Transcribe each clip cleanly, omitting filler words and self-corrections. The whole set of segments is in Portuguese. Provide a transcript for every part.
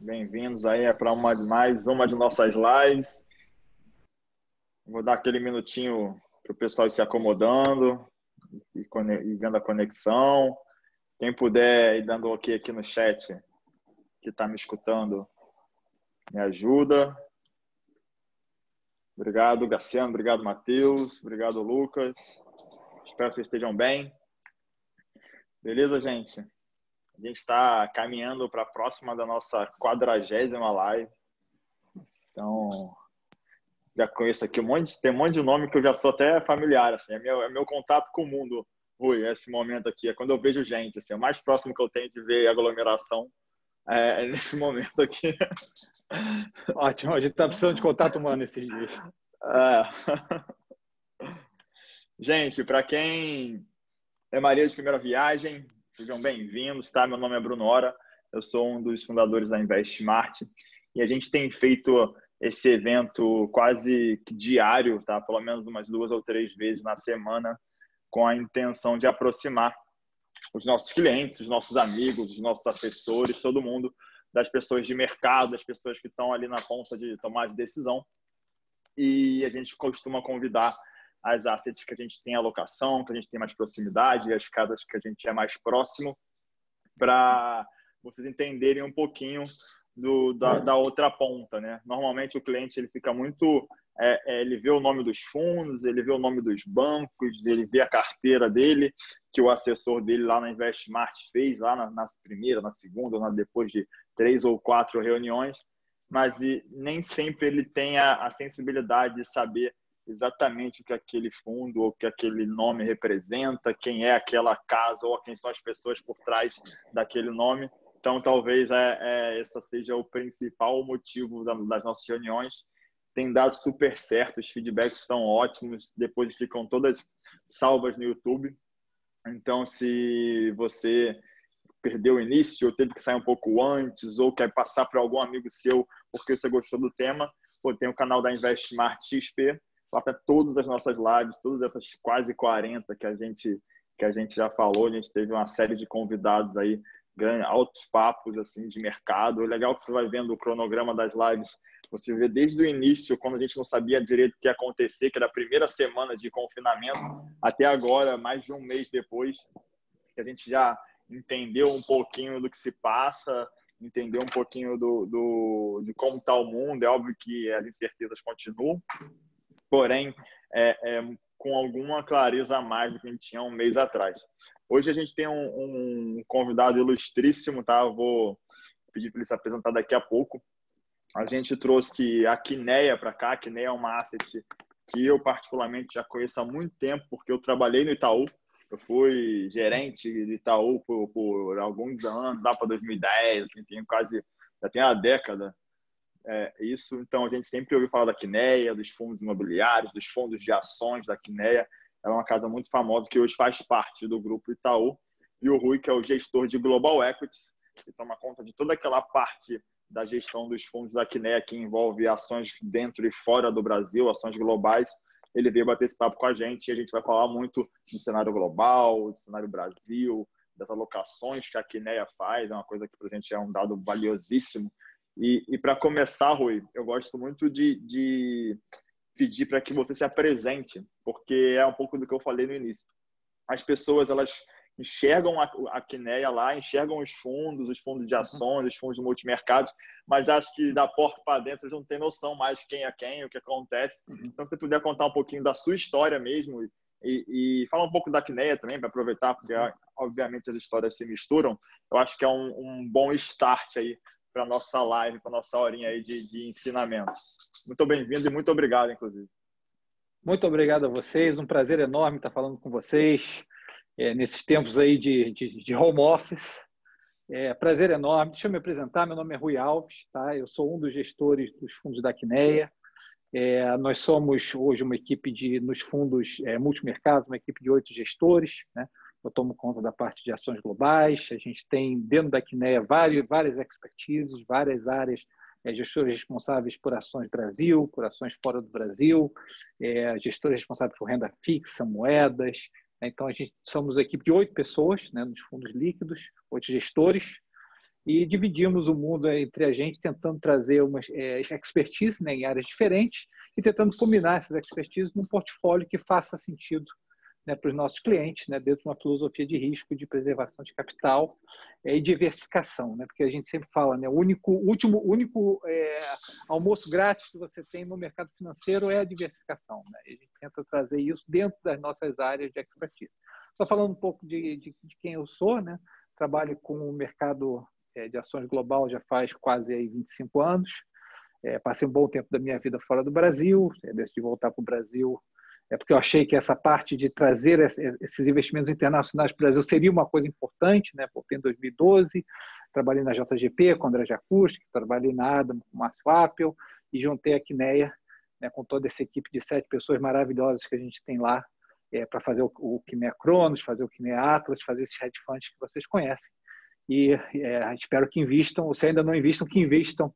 Bem-vindos aí para mais uma de nossas lives. Vou dar aquele minutinho para o pessoal ir se acomodando e vendo a conexão. Quem puder ir dando ok aqui no chat, que está me escutando, me ajuda. Obrigado, Graciano. Obrigado, Matheus. Obrigado, Lucas. Espero que vocês estejam bem. Beleza, gente? A gente está caminhando para a próxima da nossa 40ª live. Então, já conheço aqui tem um monte de nome que eu já sou até familiar, assim, é meu contato com o mundo, Rui, esse momento aqui, é quando eu vejo gente, assim, o mais próximo que eu tenho de ver aglomeração é nesse momento aqui. Ótimo, a gente está precisando de contato humano esses dias. É. Gente, para quem é Maria de primeira viagem, sejam bem-vindos, tá? Meu nome é Bruno Hora, eu sou um dos fundadores da InvestSmart e a gente tem feito esse evento quase que diário, tá? Pelo menos umas 2 ou 3 vezes na semana, com a intenção de aproximar os nossos clientes, os nossos amigos, os nossos assessores, todo mundo, das pessoas de mercado, das pessoas que estão ali na ponta de tomar de decisão. E a gente costuma convidar as assets que a gente tem alocação, que a gente tem mais proximidade, as casas que a gente é mais próximo, para vocês entenderem um pouquinho da outra ponta, né? Normalmente o cliente ele fica muito, ele vê o nome dos fundos, ele vê o nome dos bancos, ele vê a carteira dele, que o assessor dele lá na InvestSmart fez lá na primeira, na segunda, depois de 3 ou 4 reuniões, mas nem sempre ele tem a sensibilidade de saber exatamente o que aquele fundo ou o que aquele nome representa, quem é aquela casa ou quem são as pessoas por trás daquele nome. Então, talvez esse seja o principal motivo das nossas reuniões. Tem dado super certo, os feedbacks estão ótimos, depois ficam todas salvas no YouTube. Então, se você perdeu o início, ou teve que sair um pouco antes, ou quer passar para algum amigo seu porque você gostou do tema, tem o canal da InvestSmart XP, lá tem todas as nossas lives, todas essas quase 40 que a gente já falou. A gente teve uma série de convidados aí, altos papos assim, de mercado. É legal que você vai vendo o cronograma das lives, você vê desde o início, quando a gente não sabia direito o que ia acontecer, que era a primeira semana de confinamento, até agora, mais de um mês depois, que a gente já entendeu um pouquinho do que se passa, entendeu um pouquinho de como está o mundo. É óbvio que as incertezas continuam, porém, com alguma clareza a mais do que a gente tinha um mês atrás. Hoje a gente tem um convidado ilustríssimo, tá? Eu vou pedir para ele se apresentar daqui a pouco. A gente trouxe a Quineia para cá. A Quineia é uma asset que eu particularmente já conheço há muito tempo, porque eu trabalhei no Itaú. Eu fui gerente de Itaú por alguns anos, lá para 2010, assim, já tem uma década. Isso, então a gente sempre ouviu falar da Quineia, dos fundos imobiliários, dos fundos de ações da Quineia. É uma casa muito famosa que hoje faz parte do grupo Itaú. E o Rui, que é o gestor de Global Equities, que toma conta de toda aquela parte da gestão dos fundos da Quineia, que envolve ações dentro e fora do Brasil, ações globais. Ele veio bater esse papo com a gente e a gente vai falar muito do cenário global, do cenário Brasil, das alocações que a Quineia faz. É uma coisa que para a gente é um dado valiosíssimo. E para começar, Rui, eu gosto muito de pedir para que você se apresente, porque é um pouco do que eu falei no início. As pessoas, elas enxergam a Quineia lá, enxergam os fundos de ações, os fundos de multimercados, mas acho que da porta para dentro eles não têm noção mais quem é quem, o que acontece. Então, se você puder contar um pouquinho da sua história mesmo e falar um pouco da Quineia também, para aproveitar, porque obviamente as histórias se misturam, eu acho que é um bom start aí para a nossa live, para a nossa horinha aí de ensinamentos. Muito bem-vindo e muito obrigado, inclusive. Muito obrigado a vocês, um prazer enorme estar falando com vocês nesses tempos aí de home office. Prazer enorme. Deixa eu me apresentar, meu nome é Rui Alves, tá? Eu sou um dos gestores dos fundos da Quineia. Nós somos hoje uma equipe nos fundos multimercados, uma equipe de 8 gestores, né? Eu tomo conta da parte de ações globais. A gente tem dentro da Quineia várias expertises, várias áreas, gestores responsáveis por ações Brasil, por ações fora do Brasil, gestores responsáveis por renda fixa, moedas. Então, somos uma equipe de 8 pessoas, né, nos fundos líquidos, 8 gestores. e dividimos o mundo entre a gente, tentando trazer uma expertise, né, em áreas diferentes e tentando combinar essas expertises num portfólio que faça sentido, né, para os nossos clientes, né, dentro de uma filosofia de risco, de preservação de capital e diversificação, né, porque a gente sempre fala, né, o único almoço grátis que você tem no mercado financeiro é a diversificação, né, e a gente tenta trazer isso dentro das nossas áreas de expertise. Só falando um pouco de quem eu sou, né, trabalho com o mercado de ações global já faz quase aí 25 anos. Passei um bom tempo da minha vida fora do Brasil, decidi voltar para o Brasil, porque eu achei que essa parte de trazer esses investimentos internacionais para o Brasil seria uma coisa importante, né? Porque em 2012 trabalhei na JGP com André Jacuzzi, trabalhei na Adam com Márcio Appel e juntei a Quineia, né, com toda essa equipe de 7 pessoas maravilhosas que a gente tem lá para fazer o Quineia Cronos, fazer o Quineia Atlas, fazer esses hedge funds que vocês conhecem. E espero que invistam, ou se ainda não invistam, que invistam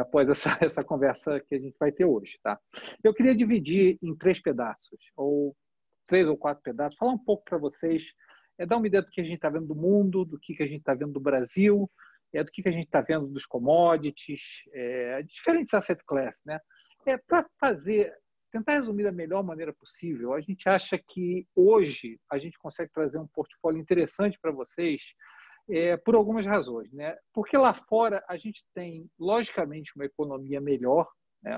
após essa conversa que a gente vai ter hoje. Tá? Eu queria dividir em 3 pedaços, ou 3 ou 4 pedaços, falar um pouco para vocês, dar uma ideia do que a gente está vendo do mundo, do que a gente está vendo do Brasil, do que a gente está vendo dos commodities, diferentes asset classes. Né? Para tentar resumir da melhor maneira possível, a gente acha que hoje a gente consegue trazer um portfólio interessante para vocês, por algumas razões, né? Porque lá fora a gente tem, logicamente, uma economia melhor, né?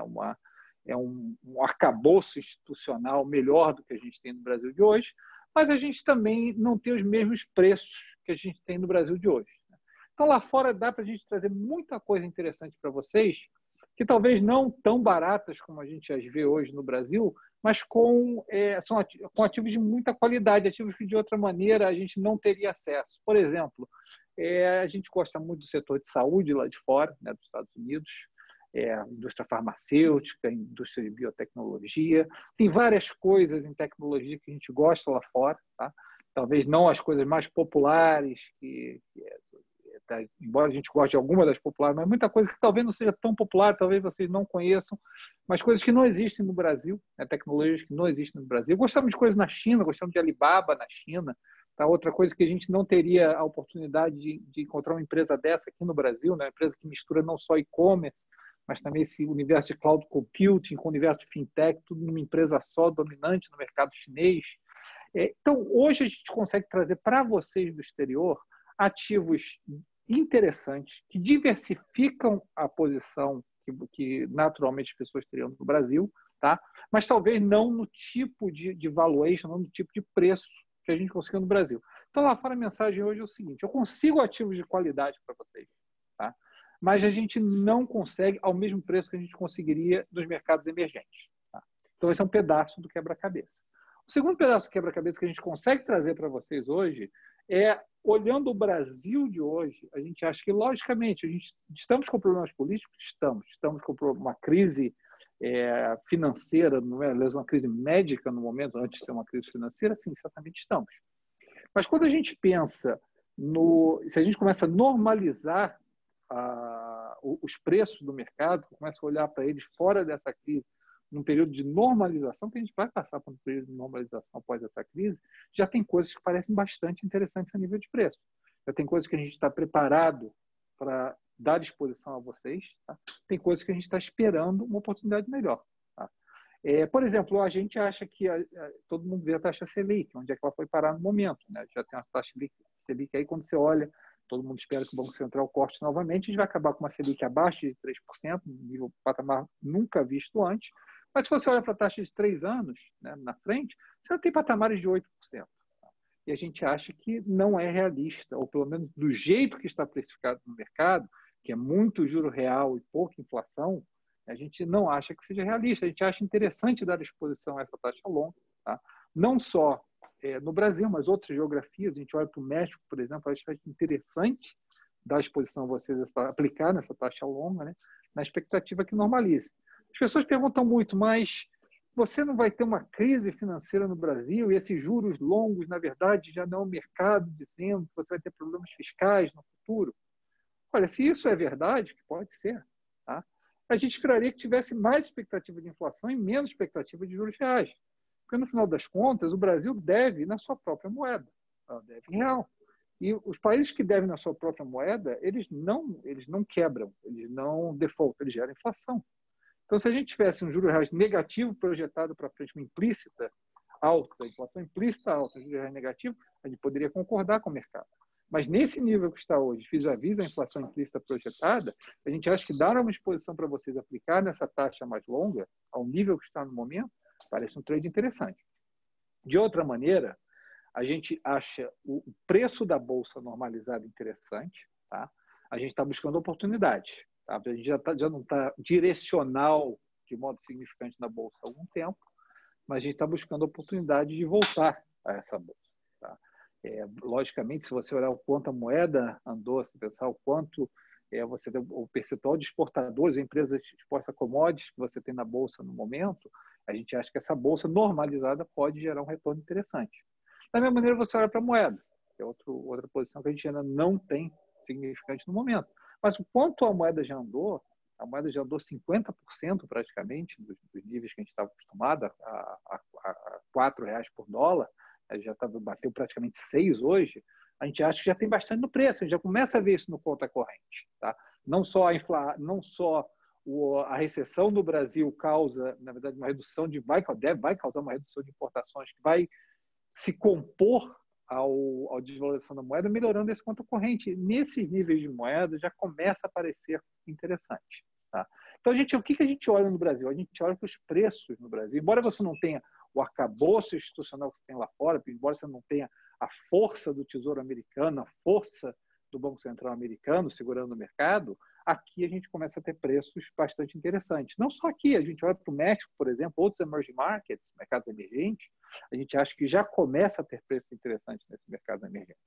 Um arcabouço institucional melhor do que a gente tem no Brasil de hoje, mas a gente também não tem os mesmos preços que a gente tem no Brasil de hoje. Então, lá fora dá para a gente trazer muita coisa interessante para vocês, que talvez não tão baratas como a gente as vê hoje no Brasil, mas são ativos de muita qualidade, ativos que de outra maneira a gente não teria acesso. Por exemplo, a gente gosta muito do setor de saúde lá de fora, né, dos Estados Unidos, indústria farmacêutica, indústria de biotecnologia. Tem várias coisas em tecnologia que a gente gosta lá fora, tá? Talvez não as coisas mais populares, embora a gente goste de alguma das populares, mas muita coisa que talvez não seja tão popular, talvez vocês não conheçam, mas coisas que não existem no Brasil, né? Tecnologias que não existem no Brasil. Gostamos de coisas na China, gostamos de Alibaba na China. Tá? Outra coisa que a gente não teria a oportunidade de encontrar uma empresa dessa aqui no Brasil, né? Uma empresa que mistura não só e-commerce, mas também esse universo de cloud computing com o universo de fintech, tudo numa empresa só, dominante no mercado chinês. Então, hoje a gente consegue trazer para vocês do exterior ativos interessantes que diversificam a posição que naturalmente as pessoas teriam no Brasil, tá? Mas talvez não no tipo de valuation, não no tipo de preço que a gente conseguiu no Brasil. Então, lá fora a mensagem hoje é o seguinte: eu consigo ativos de qualidade para vocês, tá? Mas a gente não consegue ao mesmo preço que a gente conseguiria nos mercados emergentes. Tá? Então, esse é um pedaço do quebra-cabeça. O segundo pedaço do quebra-cabeça que a gente consegue trazer para vocês hoje olhando o Brasil de hoje, a gente acha que, logicamente, estamos com problemas políticos? Estamos com uma crise financeira, não é? Aliás, uma crise médica no momento, antes de ser uma crise financeira, sim, certamente estamos. Mas quando a gente pensa se a gente começa a normalizar os preços do mercado, começa a olhar para eles fora dessa crise, num período de normalização, que a gente vai passar por um período de normalização após essa crise, já tem coisas que parecem bastante interessantes a nível de preço. Já tem coisas que a gente está preparado para dar exposição a vocês, tá? Tem coisas que a gente está esperando uma oportunidade melhor. Tá? Por exemplo, a gente acha que todo mundo vê a taxa Selic, onde é que ela foi parar no momento. Né? Já tem uma taxa Selic aí, quando você olha, todo mundo espera que o Banco Central corte novamente, a gente vai acabar com uma Selic abaixo de 3%, um nível patamar nunca visto antes. Mas se você olha para a taxa de 3 anos, né, na frente, você tem patamares de 8%. E a gente acha que não é realista, ou pelo menos do jeito que está precificado no mercado, que é muito juro real e pouca inflação, a gente não acha que seja realista. A gente acha interessante dar exposição a essa taxa longa, tá? Não só no Brasil, mas outras geografias. A gente olha para o México, por exemplo, acho interessante dar exposição a vocês, aplicar nessa taxa longa, né, na expectativa que normalize. As pessoas perguntam muito, mas você não vai ter uma crise financeira no Brasil e esses juros longos, na verdade, já não é o mercado dizendo que você vai ter problemas fiscais no futuro? Olha, se isso é verdade, que pode ser, tá? A gente esperaria que tivesse mais expectativa de inflação e menos expectativa de juros reais. Porque, no final das contas, o Brasil deve na sua própria moeda, deve em real. E os países que devem na sua própria moeda, eles não quebram, eles não default, eles geram inflação. Então, se a gente tivesse um juros reais negativo projetado para frente, uma implícita alta, a inflação implícita alta, juros reais negativo, a gente poderia concordar com o mercado. Mas nesse nível que está hoje, vis-à-vis a inflação implícita projetada, a gente acha que dar uma exposição para vocês aplicar nessa taxa mais longa, ao nível que está no momento, parece um trade interessante. De outra maneira, a gente acha o preço da bolsa normalizado interessante, tá? A gente está buscando oportunidades, tá? A gente já não está direcional de modo significante na bolsa há algum tempo, mas a gente está buscando oportunidade de voltar a essa bolsa, tá? Logicamente, se você olhar o quanto a moeda andou, se pensar o quanto você tem o percentual de exportadores, empresas expostas a commodities que você tem na bolsa no momento, a gente acha que essa bolsa normalizada pode gerar um retorno interessante. Da mesma maneira, você olha para a moeda, que é outra posição que a gente ainda não tem significante no momento. Mas o quanto a moeda já andou 50% praticamente dos níveis que a gente estava acostumado, a R$ 4 por dólar, já bateu praticamente 6 hoje, a gente acha que já tem bastante no preço, a gente já começa a ver isso no conta corrente. Tá? Não só a recessão no Brasil causa, na verdade, uma redução vai causar uma redução de importações que vai se compor ao desvalorização da moeda, melhorando esse conta corrente. Nesses níveis de moeda já começa a parecer interessante. Tá? Então, o que a gente olha no Brasil? A gente olha para os preços no Brasil. Embora você não tenha o arcabouço institucional que você tem lá fora, embora você não tenha a força do Tesouro americano, a força do Banco Central americano segurando o mercado, aqui a gente começa a ter preços bastante interessantes. Não só aqui, a gente olha para o México, por exemplo, outros emerging markets, mercados emergentes, a gente acha que já começa a ter preços interessantes nesse mercado emergente.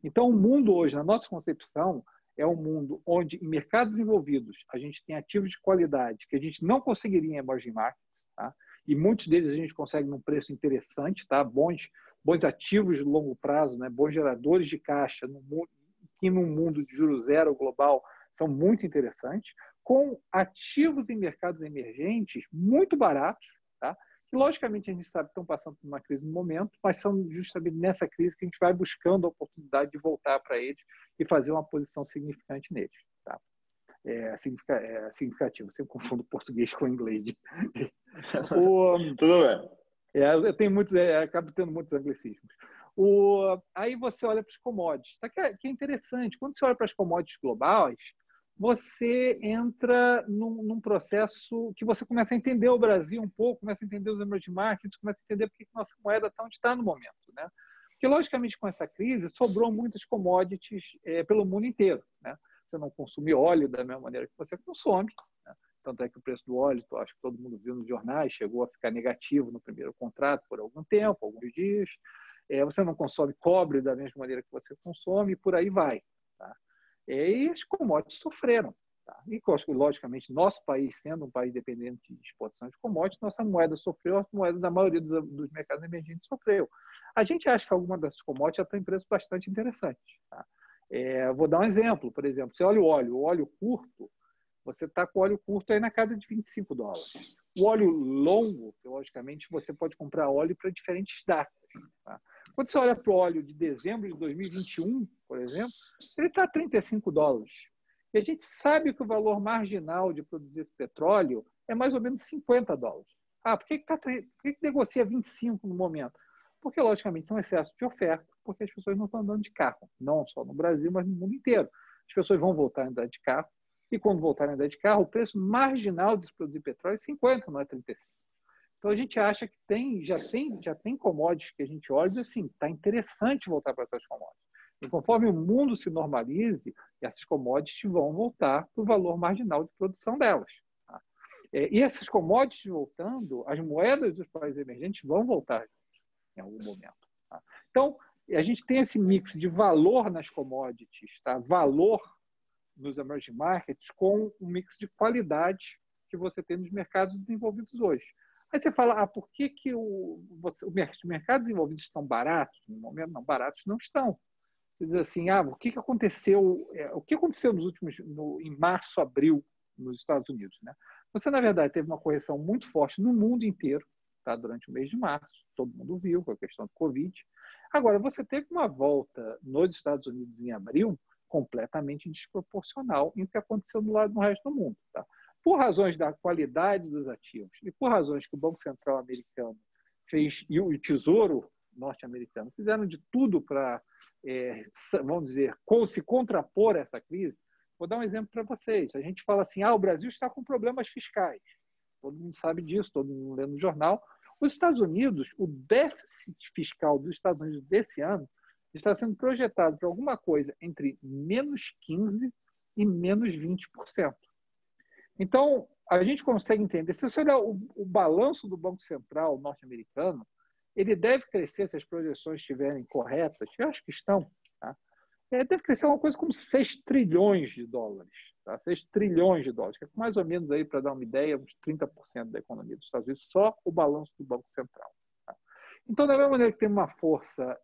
Então, o mundo hoje, na nossa concepção, é um mundo onde, em mercados desenvolvidos, a gente tem ativos de qualidade que a gente não conseguiria em emerging markets, tá? E muitos deles a gente consegue num preço interessante, tá? Bons ativos de longo prazo, né? Bons geradores de caixa, que num mundo de juros zero global são muito interessantes, com ativos em mercados emergentes muito baratos, tá? Que logicamente a gente sabe que estão passando por uma crise no momento, mas são justamente nessa crise que a gente vai buscando a oportunidade de voltar para eles e fazer uma posição significante neles. Tá? Significativo, sempre confundo português com inglês. Tudo bem. Eu tenho acabo tendo muitos anglicismos. Aí você olha para os commodities, tá? Que é interessante. Quando você olha para as commodities globais, você entra num processo que você começa a entender o Brasil um pouco, começa a entender os emerging markets, começa a entender por que nossa moeda está onde está no momento. Né? Porque, logicamente, com essa crise, sobrou muitas commodities pelo mundo inteiro. Né? Você não consome óleo da mesma maneira que você consome. Né? Tanto é que o preço do óleo, acho que todo mundo viu nos jornais, chegou a ficar negativo no primeiro contrato por algum tempo, alguns dias. Você não consome cobre da mesma maneira que você consome e por aí vai. Tá? E as commodities sofreram. Tá? E, logicamente, nosso país, sendo um país dependente de exportação de commodities, nossa moeda sofreu, a moeda da maioria dos mercados emergentes sofreu. A gente acha que algumas dessas commodities já estão em preços bastante interessantes. Tá? Vou dar um exemplo. Por exemplo, você olha o óleo curto, você está com o óleo curto aí na casa de $25. O óleo longo, logicamente, você pode comprar óleo para diferentes datas. Tá? Quando você olha para o óleo de dezembro de 2021, por exemplo, ele está a $35. E a gente sabe que o valor marginal de produzir esse petróleo é mais ou menos $50. Por que negocia 25 no momento? Porque, logicamente, tem um excesso de oferta, porque as pessoas não estão andando de carro, não só no Brasil, mas no mundo inteiro. As pessoas vão voltar a andar de carro, e quando voltarem a andar de carro, o preço marginal de se produzir petróleo é 50, não é 35. Então, a gente acha que já tem commodities que a gente olha e diz assim, está interessante voltar para essas commodities. E conforme o mundo se normalize, essas commodities vão voltar para o valor marginal de produção delas. Tá? E essas commodities voltando, as moedas dos países emergentes vão voltar em algum momento. Tá? Então, a gente tem esse mix de valor nas commodities, tá? Valor nos emerging markets, com um mix de qualidade que você tem nos mercados desenvolvidos hoje. Aí você fala, por que os mercados desenvolvidos estão baratos? No momento, não, baratos não estão. Você diz assim, o que aconteceu em março, abril, nos Estados Unidos? Né? Você, na verdade, teve uma correção muito forte no mundo inteiro, tá? Durante o mês de março, todo mundo viu, com a questão do Covid. Agora, você teve uma volta nos Estados Unidos em abril completamente desproporcional em o que aconteceu no resto do mundo. Tá? Por razões da qualidade dos ativos e por razões que o Banco Central americano fez e o Tesouro norte-americano fizeram de tudo para, vamos dizer, se contrapor a essa crise. Vou dar um exemplo para vocês. A gente fala assim, o Brasil está com problemas fiscais. Todo mundo sabe disso, todo mundo lê no jornal. Os Estados Unidos, o déficit fiscal dos Estados Unidos desse ano está sendo projetado para alguma coisa entre menos 15% e menos 20%. Então, a gente consegue entender, se você olhar o balanço do Banco Central norte-americano, ele deve crescer, se as projeções estiverem corretas, eu acho que estão, tá? Ele deve crescer uma coisa como 6 trilhões de dólares. Tá? 6 trilhões de dólares, que é mais ou menos, aí para dar uma ideia, uns 30% da economia dos Estados Unidos, só o balanço do Banco Central. Tá? Então, da mesma maneira que tem uma força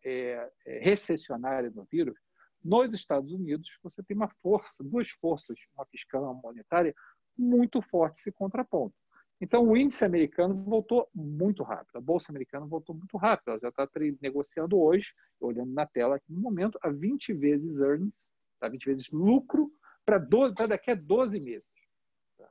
recessionária no vírus, nos Estados Unidos você tem duas forças, uma fiscal e uma monetária, muito fortes se contrapondo. Então, o índice americano voltou muito rápido, a Bolsa Americana voltou muito rápido, ela já está negociando hoje, olhando na tela aqui no momento, a 20 vezes earnings, tá? 20 vezes lucro, para daqui a 12 meses. Tá?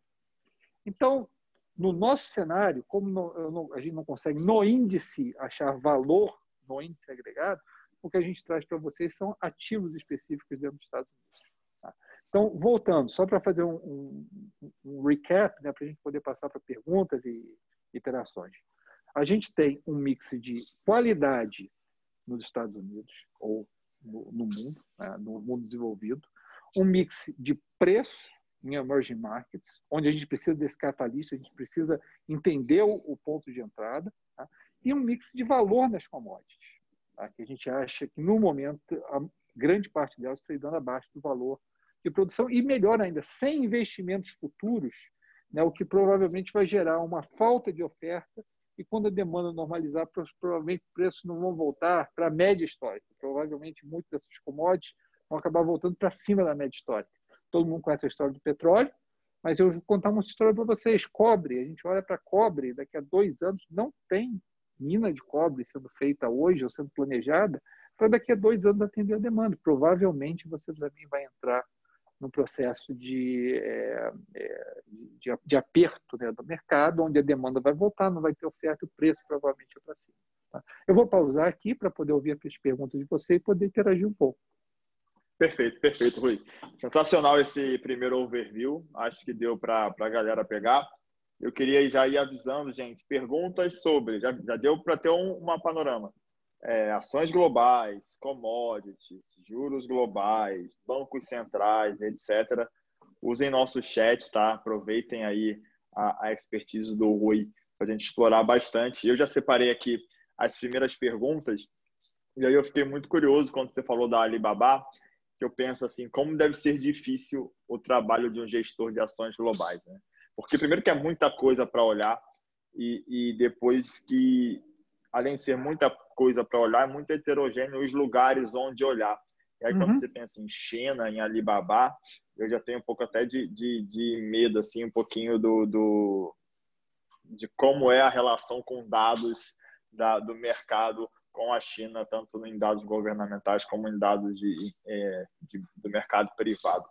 Então, no nosso cenário, como a gente não consegue no índice achar valor no índice agregado, o que a gente traz para vocês são ativos específicos dentro dos Estados Unidos. Tá? Então, voltando, só para fazer um recap, né, para a gente poder passar para perguntas e iterações. A gente tem um mix de qualidade nos Estados Unidos, ou no mundo, né, no mundo desenvolvido, um mix de preço em emerging markets, onde a gente precisa desse catalista, a gente precisa entender o ponto de entrada, tá? E um mix de valor nas commodities, tá? Que a gente acha que, no momento, a grande parte delas está dando abaixo do valor de produção e, melhor ainda, sem investimentos futuros, né, o que provavelmente vai gerar uma falta de oferta e, quando a demanda normalizar, provavelmente os preços não vão voltar para a média histórica. Provavelmente, muitas dessas commodities vão acabar voltando para cima da média histórica. Todo mundo conhece a história do petróleo, mas eu vou contar uma história para vocês. Cobre, a gente olha para cobre, daqui a 2 anos não tem mina de cobre sendo feita hoje ou sendo planejada para daqui a 2 anos atender a demanda. Provavelmente você também vai entrar num processo de aperto, né, do mercado, onde a demanda vai voltar, não vai ter oferta, o preço provavelmente é para cima. Tá? Eu vou pausar aqui para poder ouvir as perguntas de você e poder interagir um pouco. Perfeito, perfeito, Rui. Sensacional esse primeiro overview. Acho que deu para a galera pegar. Eu queria já ir avisando, gente, perguntas sobre, já deu para ter uma panorama. Ações globais, commodities, juros globais, bancos centrais, etc. Usem nosso chat, tá? Aproveitem aí a expertise do Rui para a gente explorar bastante. Eu já separei aqui as primeiras perguntas e aí eu fiquei muito curioso quando você falou da Alibaba, que eu penso assim, como deve ser difícil o trabalho de um gestor de ações globais, né? Porque primeiro que é muita coisa para olhar e depois que, além de ser muita coisa para olhar, é muito heterogêneo os lugares onde olhar. E aí quando você pensa em China, em Alibaba, eu já tenho um pouco até de medo, assim, um pouquinho de como é a relação com dados do mercado com a China, tanto em dados governamentais como em dados do mercado privado.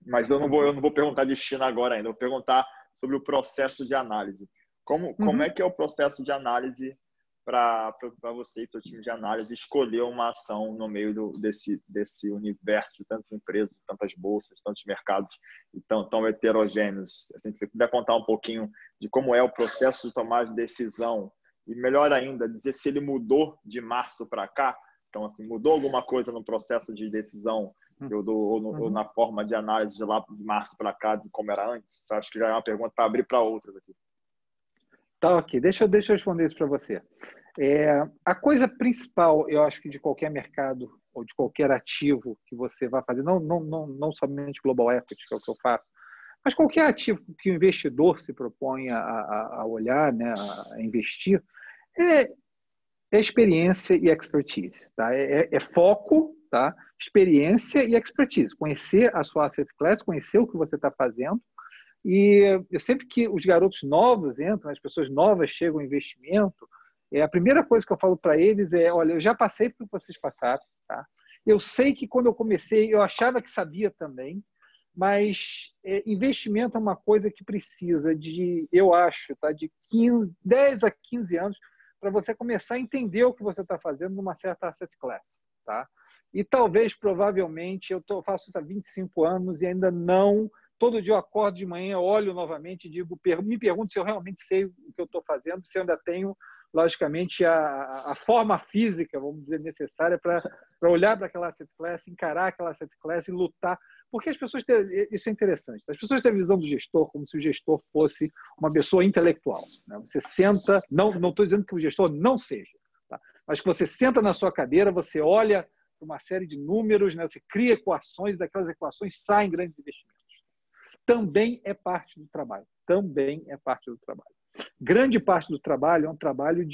Mas eu não vou perguntar de China agora ainda, vou perguntar sobre o processo de análise. Como é que é o processo de análise para você e para o time de análise escolher uma ação no meio desse universo de tantas empresas, tantas bolsas, tantos mercados e tão heterogêneos? Assim, se você puder contar um pouquinho de como é o processo de tomar de decisão e, melhor ainda, dizer se ele mudou de março para cá. Então, assim, mudou alguma coisa no processo de decisão ou na forma de análise de lá de março para cá, de como era antes? Acho que já é uma pergunta para abrir para outras aqui. Tá, ok. Deixa eu responder isso para você. A coisa principal, eu acho que de qualquer mercado ou de qualquer ativo que você vai fazer, não somente Global Equity, que é o que eu faço, mas qualquer ativo que o investidor se propõe a olhar, né, a investir, é experiência e expertise. Tá? É foco, tá? Experiência e expertise. Conhecer a sua asset class, conhecer o que você está fazendo. E sempre que os garotos novos entram, as pessoas novas chegam ao investimento, A primeira coisa que eu falo para eles é, olha, eu já passei por que vocês passaram, tá? Eu sei que quando eu comecei, eu achava que sabia também, mas investimento é uma coisa que precisa de, eu acho, tá, de 10 a 15 anos para você começar a entender o que você está fazendo numa certa asset class. Tá? E talvez, provavelmente, faço isso há 25 anos e ainda não... Todo dia eu acordo de manhã, olho novamente e digo, me pergunto se eu realmente sei o que eu estou fazendo, se eu ainda tenho, logicamente, a forma física, vamos dizer, necessária para olhar para aquela asset class, encarar aquela asset class e lutar. Porque as pessoas têm, isso é interessante, as pessoas têm a visão do gestor como se o gestor fosse uma pessoa intelectual. Né? Você senta, não estou dizendo que o gestor não seja, tá? Mas que você senta na sua cadeira, você olha para uma série de números, né? Você cria equações, daquelas equações saem grandes investimentos. Também é parte do trabalho. Também é parte do trabalho. Grande parte do trabalho é um trabalho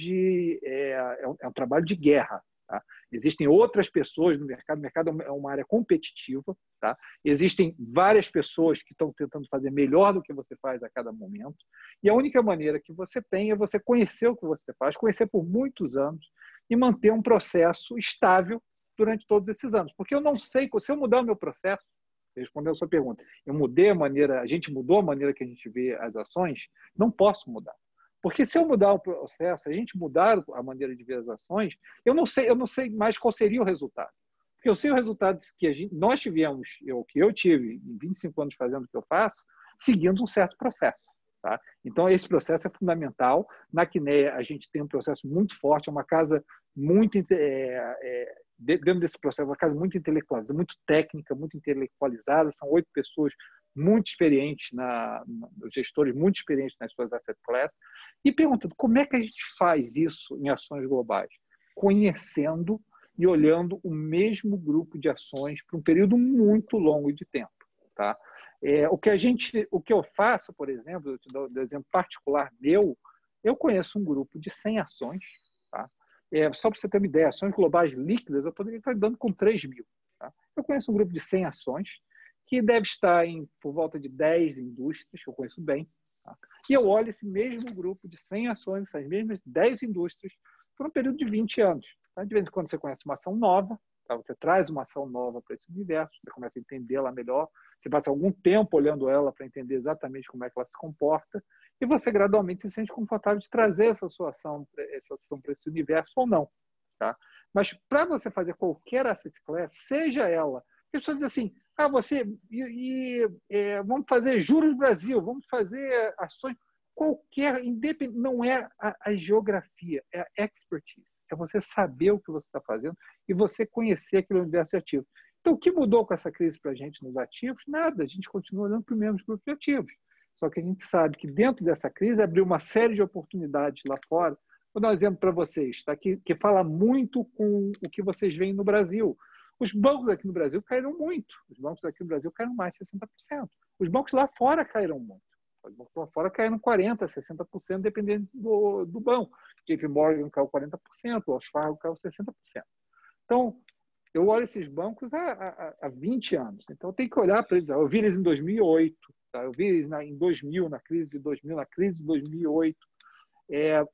é um trabalho de guerra. Tá? Existem outras pessoas no mercado. O mercado é uma área competitiva. Tá? Existem várias pessoas que estão tentando fazer melhor do que você faz a cada momento. E a única maneira que você tem é você conhecer o que você faz, conhecer por muitos anos e manter um processo estável durante todos esses anos. Porque eu não sei, se eu mudar o meu processo, respondendo a sua pergunta, a gente mudou a maneira que a gente vê as ações, não posso mudar. Porque se eu mudar o processo, a gente mudar a maneira de ver as ações, eu não sei mais qual seria o resultado. Porque eu sei o resultado que nós tivemos, que eu tive em 25 anos fazendo o que eu faço, seguindo um certo processo. Tá? Então, esse processo é fundamental. Na Kinea, a gente tem um processo muito forte, é uma casa muito... dentro desse processo, uma casa muito intelectualizada, muito técnica, muito intelectualizada. São 8 pessoas muito experientes, gestores muito experientes nas suas asset classes. E perguntando, como é que a gente faz isso em ações globais? Conhecendo e olhando o mesmo grupo de ações por um período muito longo de tempo. Tá? O que eu faço, por exemplo, eu te dou um exemplo particular meu, eu conheço um grupo de 100 ações, tá? Só para você ter uma ideia, ações globais líquidas, eu poderia estar dando com 3 mil. Tá? Eu conheço um grupo de 100 ações, que deve estar por volta de 10 indústrias, que eu conheço bem. Tá? E eu olho esse mesmo grupo de 100 ações, essas mesmas 10 indústrias, por um período de 20 anos. Tá? De vez em quando você conhece uma ação nova, tá? Você traz uma ação nova para esse universo, você começa a entendê-la melhor, você passa algum tempo olhando ela para entender exatamente como é que ela se comporta, e você gradualmente se sente confortável de trazer essa ação para esse universo ou não. Tá? Mas para você fazer qualquer asset class, seja ela, as pessoas dizem assim, vamos fazer juros no Brasil, vamos fazer ações, qualquer, independente, não é a geografia, é a expertise. É você saber o que você está fazendo e você conhecer aquele universo de ativos. Então, o que mudou com essa crise para a gente nos ativos? Nada, a gente continua olhando para os mesmos grupos de ativos. Só que a gente sabe que dentro dessa crise abriu uma série de oportunidades lá fora. Vou dar um exemplo para vocês, tá? que fala muito com o que vocês veem no Brasil. Os bancos aqui no Brasil caíram muito. Os bancos aqui no Brasil caíram mais de 60%. Os bancos lá fora caíram muito. Os bancos lá fora caíram 40%, 60%, dependendo do banco. JP Morgan caiu 40%, o Wells Fargo caiu 60%. Então, eu olho esses bancos há 20 anos. Então, eu tenho que olhar para eles. Eu vi eles em 2008, tá? Eu vi eles em 2000, na crise de 2000, na crise de 2008.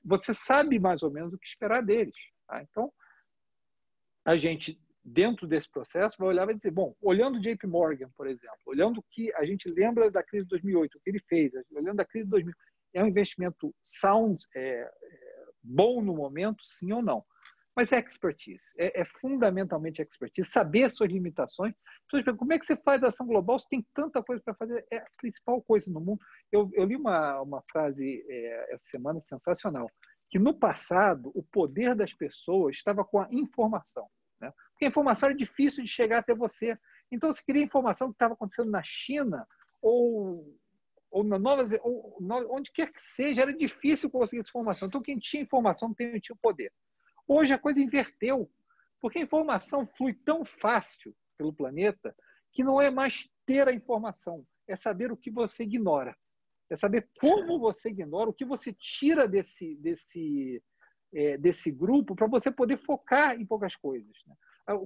Você sabe mais ou menos o que esperar deles. Tá? Então, a gente, dentro desse processo, vai olhar e vai dizer, bom, olhando o JP Morgan, por exemplo, olhando o que a gente lembra da crise de 2008, o que ele fez, olhando da crise de 2000, é um investimento sound, bom no momento, sim ou não? Mas é expertise, é fundamentalmente expertise, saber suas limitações. Como é que você faz ação global? Você tem tanta coisa para fazer, é a principal coisa no mundo. Eu li uma frase essa semana sensacional, que no passado o poder das pessoas estava com a informação. Né? Porque a informação era difícil de chegar até você. Então, se queria informação do que estava acontecendo na China ou na Nova Zelândia, onde quer que seja, era difícil conseguir essa informação. Então, quem tinha informação tinha o poder. Hoje a coisa inverteu, porque a informação flui tão fácil pelo planeta que não é mais ter a informação, é saber o que você ignora. É saber como você ignora, o que você tira desse grupo para você poder focar em poucas coisas. Né?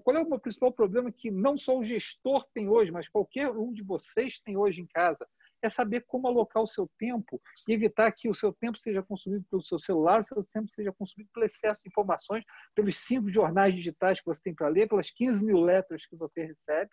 Qual é o meu principal problema que não só o gestor tem hoje, mas qualquer um de vocês tem hoje em casa? é saber como alocar o seu tempo e evitar que o seu tempo seja consumido pelo seu celular, o seu tempo seja consumido pelo excesso de informações, pelos 5 jornais digitais que você tem para ler, pelas 15 newsletters que você recebe,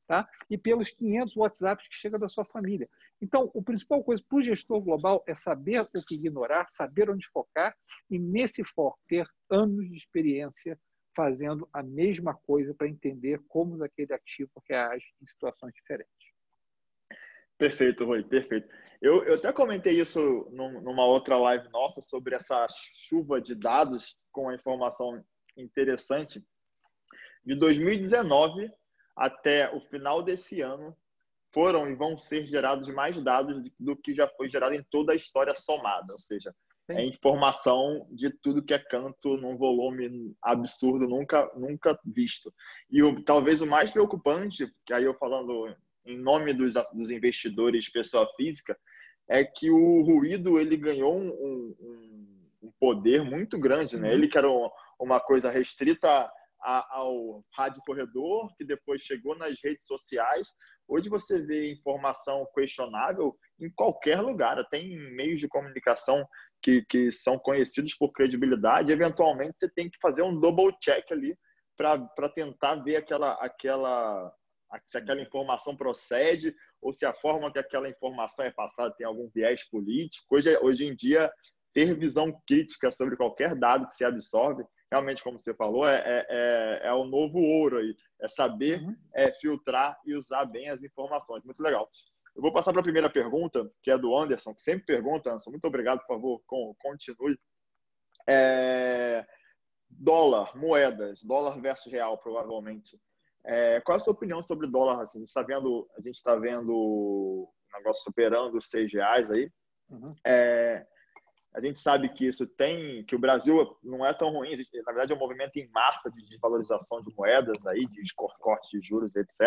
tá? E pelos 500 WhatsApps que chegam da sua família. Então, a principal coisa para o gestor global é saber o que ignorar, saber onde focar e, nesse foco, ter anos de experiência fazendo a mesma coisa para entender como aquele ativo reage em situações diferentes. Perfeito, Rui, perfeito. Eu até comentei isso numa outra live nossa sobre essa chuva de dados com a informação interessante. De 2019 até o final desse ano, foram e vão ser gerados mais dados do que já foi gerado em toda a história somada. Ou seja, é informação de tudo que é canto num volume absurdo, nunca visto. E talvez o mais preocupante, que aí eu falando em nome dos investidores pessoa física, é que o ruído ele ganhou um poder muito grande, né? Ele que era uma coisa restrita ao rádio corredor, que depois chegou nas redes sociais. Hoje você vê informação questionável em qualquer lugar, até em meios de comunicação que são conhecidos por credibilidade. Eventualmente você tem que fazer um double check ali para tentar ver se aquela informação procede ou se a forma que aquela informação é passada tem algum viés político. Hoje em dia, ter visão crítica sobre qualquer dado que se absorve, realmente, como você falou, é o novo ouro aí. É saber filtrar e usar bem as informações. Muito legal. Eu vou passar para a primeira pergunta, que é do Anderson, que sempre pergunta. Anderson, muito obrigado, por favor, continue. Dólar, moedas, dólar versus real, provavelmente. Qual é a sua opinião sobre dólar? A gente está vendo o negócio superando os R$ 6 aí. A gente sabe que que o Brasil não é tão ruim. Existe, na verdade, é um movimento em massa de desvalorização de moedas aí, de corte de juros, etc.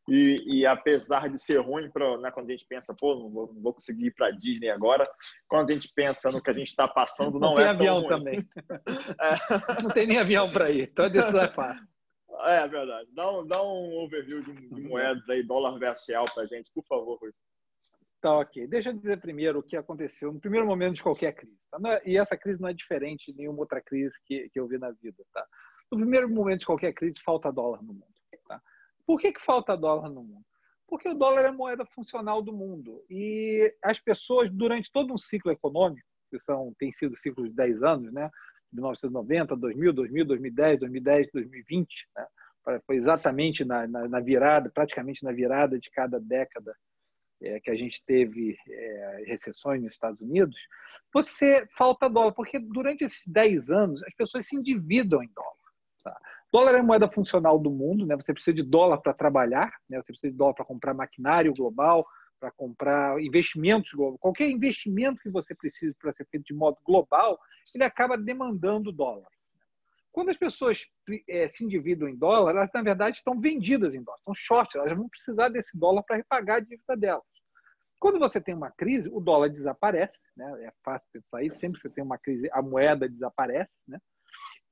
E apesar de ser ruim, né, quando a gente pensa, não vou conseguir ir para a Disney agora, quando a gente pensa no que a gente está passando, não é tão ruim. Não tem avião também. Não tem nem avião para ir, então a decisão é fácil. É verdade. Dá um overview de moedas aí, dólar versus real para a gente, por favor, Rui. Tá, ok. Deixa eu dizer primeiro o que aconteceu no primeiro momento de qualquer crise. Tá? E essa crise não é diferente de nenhuma outra crise que eu vi na vida. Tá? No primeiro momento de qualquer crise, falta dólar no mundo. Tá? Por que falta dólar no mundo? Porque o dólar é a moeda funcional do mundo. E as pessoas, durante todo um ciclo econômico, tem sido ciclos de 10 anos, né? 1990, 2000, 2010, 2020, né? Foi exatamente na virada, praticamente na virada de cada década que a gente teve recessões nos Estados Unidos, falta dólar, porque durante esses 10 anos as pessoas se endividam em dólar. Tá? Dólar é a moeda funcional do mundo, né? Você precisa de dólar para trabalhar, né? Você precisa de dólar para comprar maquinário global, para comprar investimentos globais. Qualquer investimento que você precise para ser feito de modo global, ele acaba demandando dólar. Quando as pessoas se endividam em dólar, elas, na verdade, estão vendidas em dólar, estão short, elas vão precisar desse dólar para repagar a dívida delas. Quando você tem uma crise, o dólar desaparece, né? É fácil pensar isso, sempre que você tem uma crise, a moeda desaparece, né?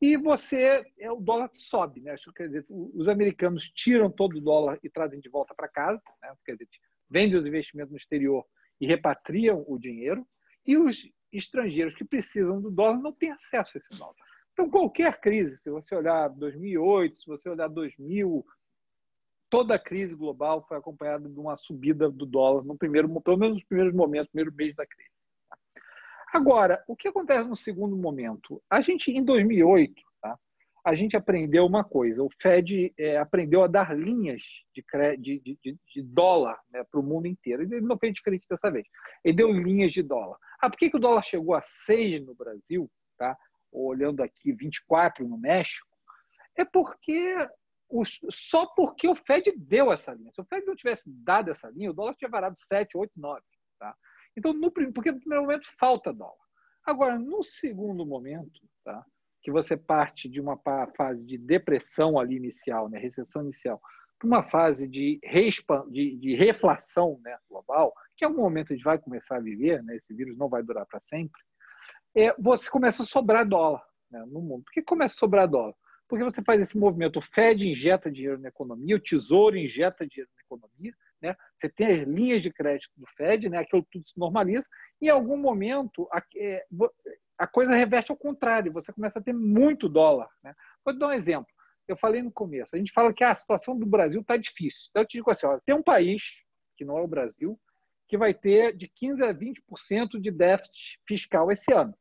E o dólar sobe, né? Quer dizer, os americanos tiram todo o dólar e trazem de volta para casa, né? Quer dizer, vendem os investimentos no exterior e repatriam o dinheiro, e os estrangeiros que precisam do dólar não têm acesso a esse dólar. Então, qualquer crise, se você olhar 2008, se você olhar 2000, toda a crise global foi acompanhada de uma subida do dólar, pelo menos nos primeiros momentos, primeiro mês da crise. Agora, o que acontece no segundo momento? Em 2008, tá? A gente aprendeu uma coisa, o Fed aprendeu a dar linhas de dólar, né, para o mundo inteiro. Ele não fez diferente dessa vez. Ele deu linhas de dólar. Por que o dólar chegou a 6 no Brasil, tá? Olhando aqui 24 no México? É só porque o Fed deu essa linha. Se o Fed não tivesse dado essa linha, o dólar tinha varado 7, 8, 9. Tá? Então, porque no primeiro momento falta dólar. Agora, no segundo momento, tá? Que você parte de uma fase de depressão ali inicial, né? Recessão inicial, para uma fase de reflação, né, global, que em algum momento a gente vai começar a viver, né? Esse vírus não vai durar para sempre, você começa a sobrar dólar, né, no mundo. Por que começa a sobrar dólar? Porque você faz esse movimento, o Fed injeta dinheiro na economia, o Tesouro injeta dinheiro na economia, né? Você tem as linhas de crédito do Fed, né? Aquilo tudo se normaliza. E, em algum momento, a coisa reverte ao contrário. Você começa a ter muito dólar, né? Vou te dar um exemplo. Eu falei no começo. A gente fala que a situação do Brasil está difícil. Então, eu te digo assim, ó, tem um país, que não é o Brasil, que vai ter de 15% a 20% de déficit fiscal esse ano.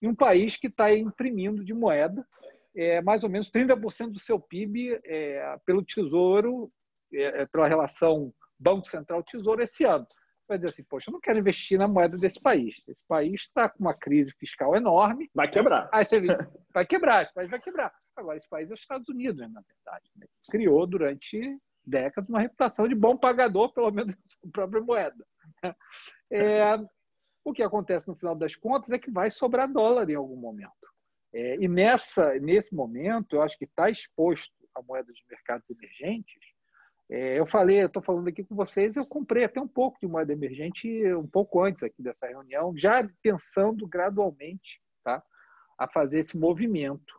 E um país que está imprimindo de moeda mais ou menos 30% do seu PIB pelo Tesouro, pela relação Banco Central-Tesouro esse ano. Vai dizer assim, poxa, eu não quero investir na moeda desse país. Esse país está com uma crise fiscal enorme. Vai quebrar. Aí você vai quebrar, esse país vai quebrar. Agora, esse país é os Estados Unidos, na verdade. Né? Criou durante décadas uma reputação de bom pagador, pelo menos da sua própria moeda. O que acontece no final das contas é que vai sobrar dólar em algum momento. E nesse momento, eu acho que está exposto a moeda de mercados emergentes. Eu estou falando aqui com vocês, eu comprei até um pouco de moeda emergente um pouco antes aqui dessa reunião, já pensando gradualmente, tá, a fazer esse movimento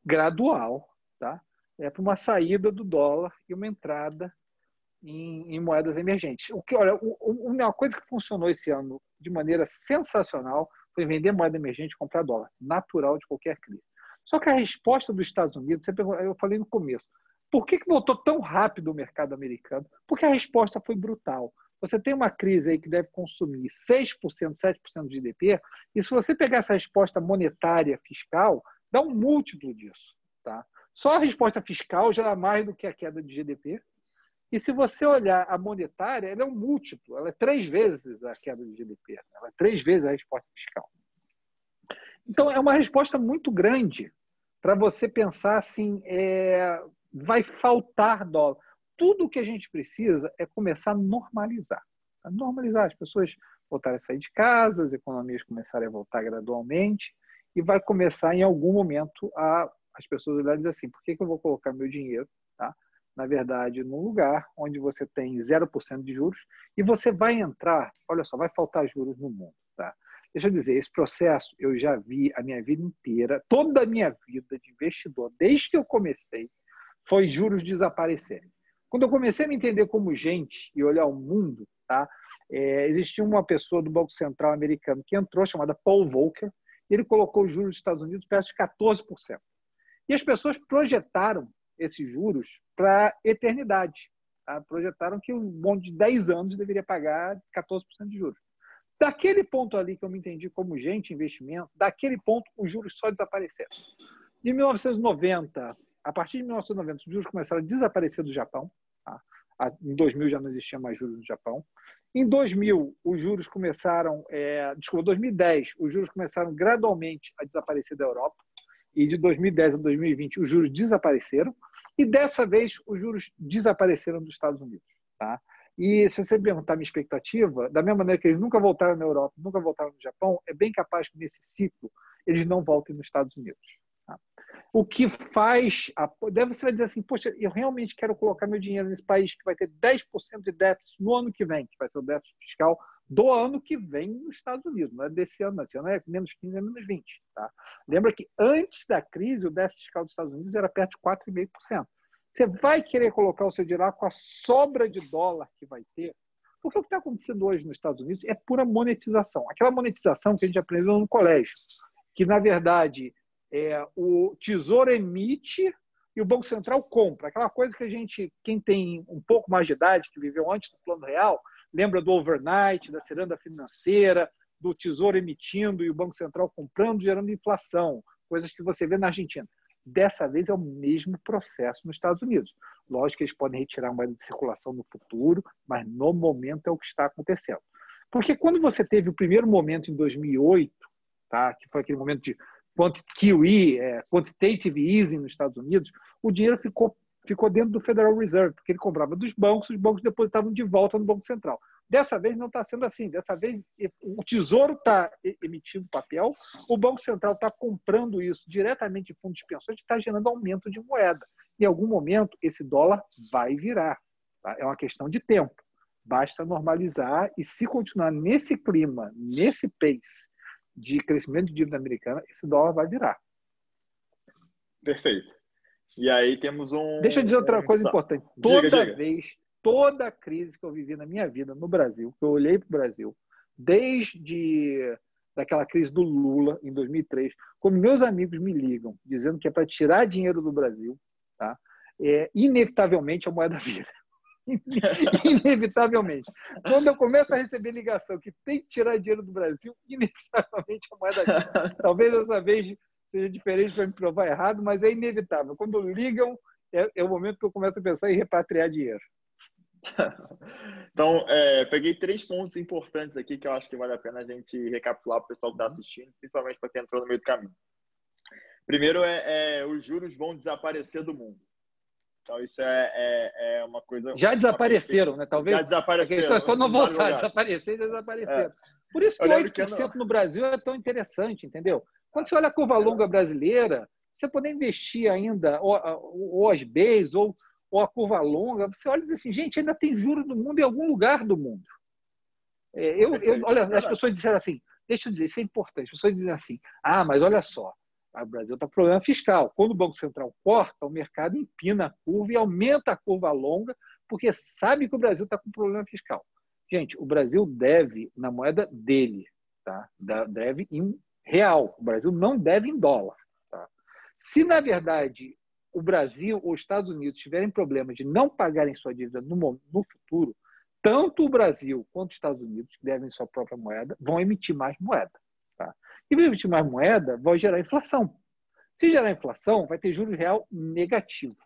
gradual, tá, para uma saída do dólar e uma entrada em moedas emergentes. Uma coisa que funcionou esse ano de maneira sensacional foi vender moeda emergente e comprar dólar, natural de qualquer crise. Só que a resposta dos Estados Unidos, eu falei no começo, por que voltou tão rápido o mercado americano? Porque a resposta foi brutal. Você tem uma crise aí que deve consumir 6%, 7% do GDP, e se você pegar essa resposta monetária fiscal, dá um múltiplo disso. Tá? Só a resposta fiscal já é mais do que a queda de GDP. E se você olhar a monetária, ela é um múltiplo, ela é 3 vezes a queda do GDP, ela é 3 vezes a resposta fiscal. Então, é uma resposta muito grande para você pensar assim, vai faltar dólar. Tudo o que a gente precisa é começar a normalizar. Normalizar, as pessoas voltarem a sair de casa, as economias começarem a voltar gradualmente, e vai começar, em algum momento, as pessoas olharem e dizer assim, por que eu vou colocar meu dinheiro, tá? Na verdade, num lugar onde você tem 0% de juros e você vai entrar, olha só, vai faltar juros no mundo. Tá? Deixa eu dizer, esse processo eu já vi a minha vida inteira, toda a minha vida de investidor, desde que eu comecei, foi juros desaparecerem. Quando eu comecei a me entender como gente e olhar o mundo, tá? Existia uma pessoa do Banco Central americano que entrou, chamada Paul Volcker, e ele colocou os juros dos Estados Unidos perto de 14%. E as pessoas projetaram esses juros para a eternidade. Tá? Projetaram que um bonde de 10 anos deveria pagar 14% de juros. Daquele ponto ali que eu me entendi como gente, investimento, daquele ponto os juros só desapareceram. De 1990, a partir de 1990, os juros começaram a desaparecer do Japão. Tá? Em 2000 já não existia mais juros no Japão. Em 2000, os juros começaram... 2010, os juros começaram gradualmente a desaparecer da Europa. E de 2010 a 2020, os juros desapareceram. E dessa vez, os juros desapareceram dos Estados Unidos. Tá? E se você perguntar a minha expectativa, da mesma maneira que eles nunca voltaram na Europa, nunca voltaram no Japão, é bem capaz que nesse ciclo eles não voltem nos Estados Unidos. Tá? O que faz... Você vai dizer assim, poxa, eu realmente quero colocar meu dinheiro nesse país que vai ter 10% de déficit no ano que vem, que vai ser o déficit fiscal do ano que vem nos Estados Unidos, não é desse ano, esse ano é menos 15, é menos 20. Tá? Lembra que antes da crise, o déficit fiscal dos Estados Unidos era perto de 4,5%. Você vai querer colocar o seu dinheiro com a sobra de dólar que vai ter, porque o que está acontecendo hoje nos Estados Unidos é pura monetização. Aquela monetização que a gente aprendeu no colégio, que, na verdade, o Tesouro emite e o Banco Central compra. Aquela coisa que quem tem um pouco mais de idade, que viveu antes do Plano Real, lembra do overnight, da ciranda financeira, do Tesouro emitindo e o Banco Central comprando, gerando inflação, coisas que você vê na Argentina. Dessa vez é o mesmo processo nos Estados Unidos. Lógico que eles podem retirar moeda de circulação no futuro, mas no momento é o que está acontecendo. Porque quando você teve o primeiro momento em 2008, tá, que foi aquele momento de QE, quantitative easing nos Estados Unidos, o dinheiro ficou dentro do Federal Reserve, porque ele comprava dos bancos, os bancos depositavam de volta no Banco Central. Dessa vez não está sendo assim. Dessa vez o Tesouro está emitindo papel, o Banco Central está comprando isso diretamente de fundos de pensões, está gerando aumento de moeda. Em algum momento, esse dólar vai virar. Tá? É uma questão de tempo. Basta normalizar e se continuar nesse clima, nesse pace de crescimento de dívida americana, esse dólar vai virar. Perfeito. E aí temos Deixa eu dizer outra coisa importante. Diga. toda a crise que eu vivi na minha vida no Brasil, que eu olhei para o Brasil, desde daquela crise do Lula, em 2003, como meus amigos me ligam, dizendo que é para tirar dinheiro do Brasil, tá? Inevitavelmente a moeda vira. Inevitavelmente. Quando eu começo a receber ligação que tem que tirar dinheiro do Brasil, inevitavelmente a moeda vira. Talvez dessa vez seja diferente para me provar errado, mas é inevitável. Quando ligam, é o momento que eu começo a pensar em repatriar dinheiro. Então, peguei 3 pontos importantes aqui que eu acho que vale a pena a gente recapitular para o pessoal que está assistindo, principalmente para quem entrou no meio do caminho. Primeiro, os juros vão desaparecer do mundo. Então, isso é uma coisa... Já desapareceram, né? Talvez. Já desapareceram. A questão é só não voltar, desaparecer e desapareceram. Por isso que 8% no Brasil é tão interessante, entendeu? Quando você olha a curva longa brasileira, você poder investir ainda ou as Bs ou a curva longa, você olha e diz assim, gente, ainda tem juros no mundo em algum lugar do mundo. Olha, as pessoas disseram assim, deixa eu dizer, isso é importante, as pessoas dizem assim, mas olha só, o Brasil está com problema fiscal. Quando o Banco Central corta, o mercado empina a curva e aumenta a curva longa, porque sabe que o Brasil está com problema fiscal. Gente, o Brasil deve na moeda dele, tá? Deve em real. O Brasil não deve em dólar. Tá? Se, na verdade, o Brasil ou os Estados Unidos tiverem problemas de não pagarem sua dívida no futuro, tanto o Brasil quanto os Estados Unidos, que devem sua própria moeda, vão emitir mais moeda. Tá? E vai emitir mais moeda, vai gerar inflação. Se gerar inflação, vai ter juros real negativo.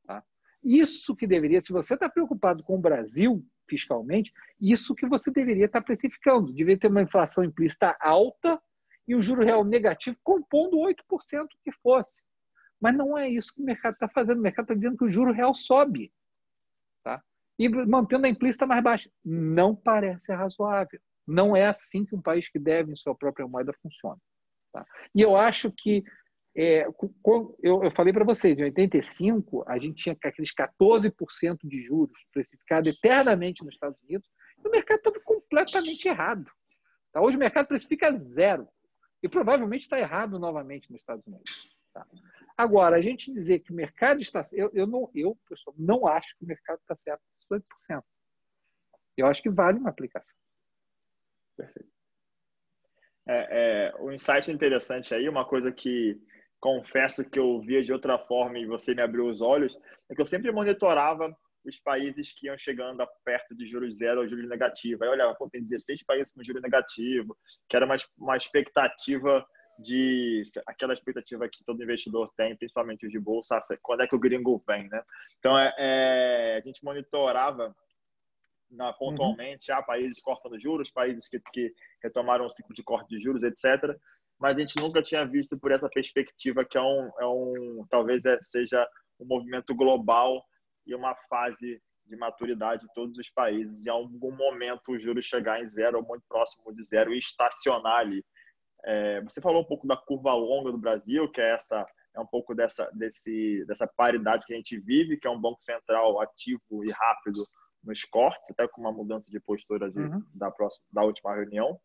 Tá? Isso que deveria, se você está preocupado com o Brasil fiscalmente, isso que você deveria estar precificando. Deveria ter uma inflação implícita alta e o juro real negativo compondo 8% que fosse. Mas não é isso que o mercado está fazendo. O mercado está dizendo que o juro real sobe. Tá? E mantendo a implícita mais baixa. Não parece razoável. Não é assim que um país que deve em sua própria moeda funciona. Tá? E eu acho que, eu falei para vocês, em 85, a gente tinha aqueles 14% de juros precificados eternamente nos Estados Unidos, e o mercado estava completamente errado. Tá? Hoje o mercado precifica 0. E provavelmente está errado novamente nos Estados Unidos. Tá? Agora, a gente dizer que o mercado está... Eu pessoal, não acho que o mercado está certo por 8%. Eu acho que vale uma aplicação. Perfeito. O insight interessante aí, uma coisa que confesso que eu via de outra forma e você me abriu os olhos, é que eu sempre monitorava os países que iam chegando perto de juros zero ou juros negativos. Aí eu olhava, tem 16 países com juros negativo, que era uma expectativa aquela expectativa que todo investidor tem, principalmente os de bolsa, quando é que o gringo vem, né? Então, a gente monitorava pontualmente, países cortando juros, países que retomaram o ciclo de corte de juros, etc. Mas a gente nunca tinha visto por essa perspectiva que talvez seja um movimento global e uma fase de maturidade de todos os países. Em algum momento os juros chegar em 0 ou muito próximo de 0 e estacionar ali. Você falou um pouco da curva longa do Brasil, que é um pouco dessa paridade que a gente vive, que é um banco central ativo e rápido nos cortes, até com uma mudança de postura da última reunião.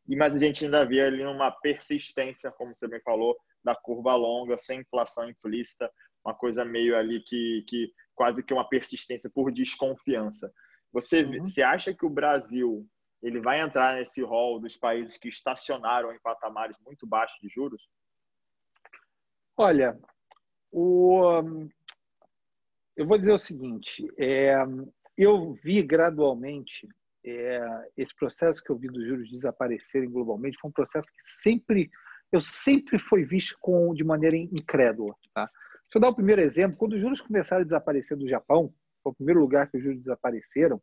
Mas a gente ainda vê ali uma persistência, como você bem falou, da curva longa, sem inflação implícita, uma coisa meio ali que quase que uma persistência por desconfiança. Você acha que o Brasil ele vai entrar nesse rol dos países que estacionaram em patamares muito baixos de juros? Olha, eu vou dizer o seguinte, eu vi gradualmente esse processo que eu vi dos juros desaparecerem globalmente, foi um processo que eu sempre fui visto de maneira incrédula. Tá? Deixa eu dar o primeiro exemplo. Quando os juros começaram a desaparecer do Japão, foi o primeiro lugar que os juros desapareceram,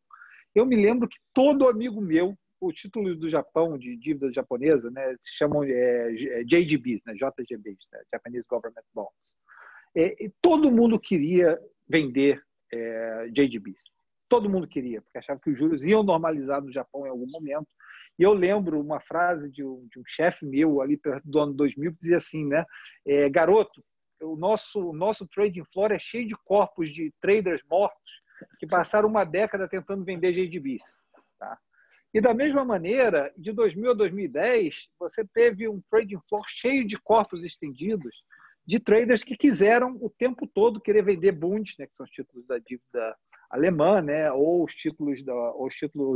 eu me lembro que todo amigo meu, os títulos do Japão, de dívida japonesa, né, se chamam JGBs, né, JGBs, né, Japanese Government Bonds. Todo mundo queria vender JGBs. Todo mundo queria, porque achava que os juros iam normalizar no Japão em algum momento. E eu lembro uma frase de um chefe meu ali do ano 2000 que dizia assim, né, garoto, o nosso trading floor é cheio de corpos de traders mortos que passaram uma década tentando vender JGBs. Tá? E da mesma maneira, de 2000 a 2010, você teve um trading floor cheio de corpos estendidos de traders que quiseram o tempo todo querer vender bunds, né, que são os títulos da dívida alemã, né? Ou os títulos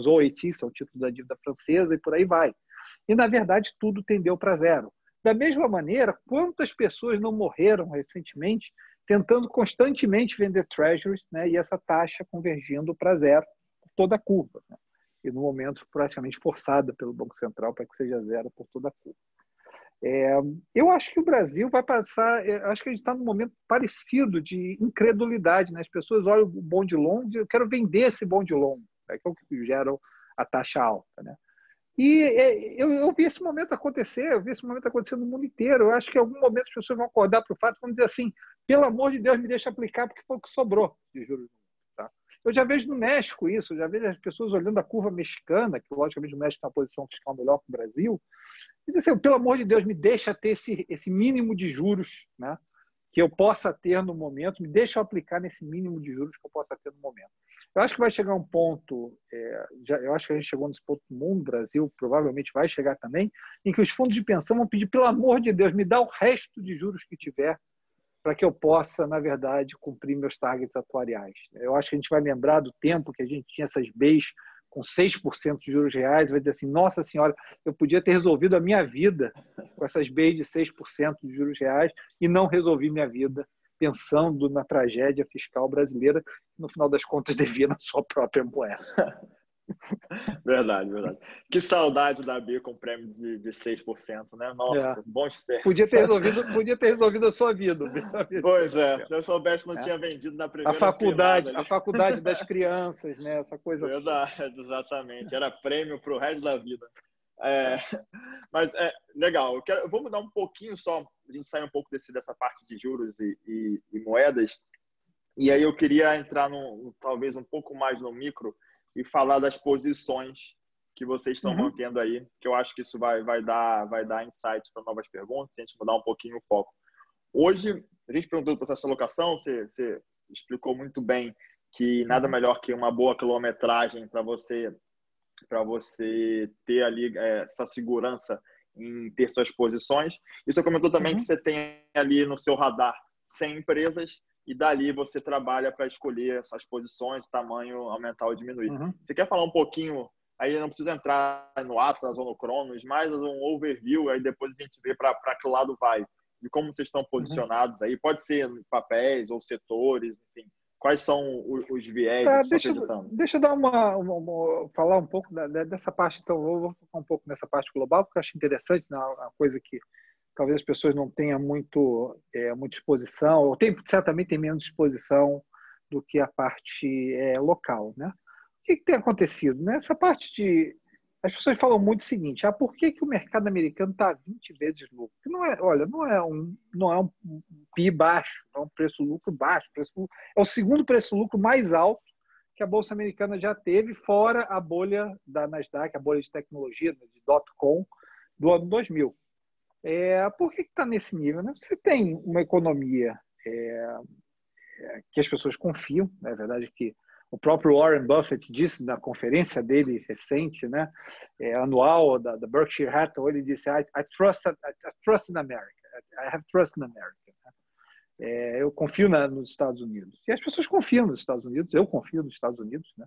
OAT, são títulos da dívida francesa, e por aí vai. E, na verdade, tudo tendeu para zero. Da mesma maneira, quantas pessoas não morreram recentemente tentando constantemente vender treasuries, né? E essa taxa convergindo para zero por toda a curva, né? E no momento praticamente forçada pelo Banco Central para que seja zero por toda a curva. Eu acho que o Brasil vai passar, acho que a gente está num momento parecido de incredulidade, né? As pessoas olham o bond long, eu quero vender esse bond long, né? Que é o que gera a taxa alta, né? E eu vi esse momento acontecer, eu vi esse momento acontecer no mundo inteiro. Eu acho que em algum momento as pessoas vão acordar para o fato, vão dizer assim, pelo amor de Deus, me deixa aplicar, porque foi o que sobrou de juros. Tá? Eu já vejo no México isso, eu já vejo as pessoas olhando a curva mexicana, que logicamente o México tem uma posição fiscal melhor que o Brasil, e dizem assim, pelo amor de Deus, me deixa ter esse mínimo de juros, né, que eu possa ter no momento, me deixa eu aplicar nesse mínimo de juros que eu possa ter no momento. Eu acho que vai chegar um ponto, eu acho que a gente chegou nesse ponto no mundo, o Brasil provavelmente vai chegar também, em que os fundos de pensão vão pedir, pelo amor de Deus, me dá o resto de juros que tiver para que eu possa, na verdade, cumprir meus targets atuariais. Eu acho que a gente vai lembrar do tempo que a gente tinha essas Bs com 6% de juros reais, vai dizer assim, nossa senhora, eu podia ter resolvido a minha vida com essas Bs de 6% de juros reais e não resolvi minha vida pensando na tragédia fiscal brasileira, que no final das contas devia na sua própria moeda. Verdade, verdade. Que saudade da B com prêmio de 6%, né? Nossa, bons tempos. Podia ter resolvido a sua vida. Pois é, se eu soubesse que não tinha vendido na primeira a faculdade das crianças, né? Essa coisa. Verdade, exatamente. Era prêmio para o resto da vida. Mas legal. Eu vou mudar um pouquinho só, a gente sair um pouco dessa parte de juros e moedas. E aí eu queria entrar talvez um pouco mais no micro e falar das posições que vocês estão mantendo aí, que eu acho que isso vai dar insights para novas perguntas, a gente mudar um pouquinho o foco. Hoje, a gente perguntou do processo de alocação, você explicou muito bem que nada melhor que uma boa quilometragem para você ter ali essa segurança em ter suas posições. E você comentou também que você tem ali no seu radar 100 empresas e dali você trabalha para escolher essas posições, tamanho, aumentar ou diminuir. Você quer falar um pouquinho, aí não precisa entrar no Atlas ou no Cronos, mas um overview, aí depois a gente vê para que lado vai, de como vocês estão posicionados aí, pode ser papéis ou setores, enfim, quais são os viés que estão acreditando? Deixa eu dar falar um pouco dessa parte, então eu vou focar um pouco nessa parte global, porque eu acho interessante, né, uma coisa que talvez as pessoas não tenham muita exposição, ou certamente tem menos exposição do que a parte local, né? O que tem acontecido? Nessa parte as pessoas falam muito o seguinte, por que o mercado americano está 20 vezes lucro? Não é um PI baixo, é um preço-lucro baixo. É o segundo preço-lucro mais alto que a Bolsa Americana já teve, fora a bolha da Nasdaq, a bolha de tecnologia, de .com, do ano 2000. Por que está nesse nível? Né? Você tem uma economia que as pessoas confiam, na verdade que o próprio Warren Buffett disse na conferência dele recente, né, anual da Berkshire Hathaway, ele disse I trust in America, I have trust in America. Eu confio nos Estados Unidos. E as pessoas confiam nos Estados Unidos, eu confio nos Estados Unidos, né?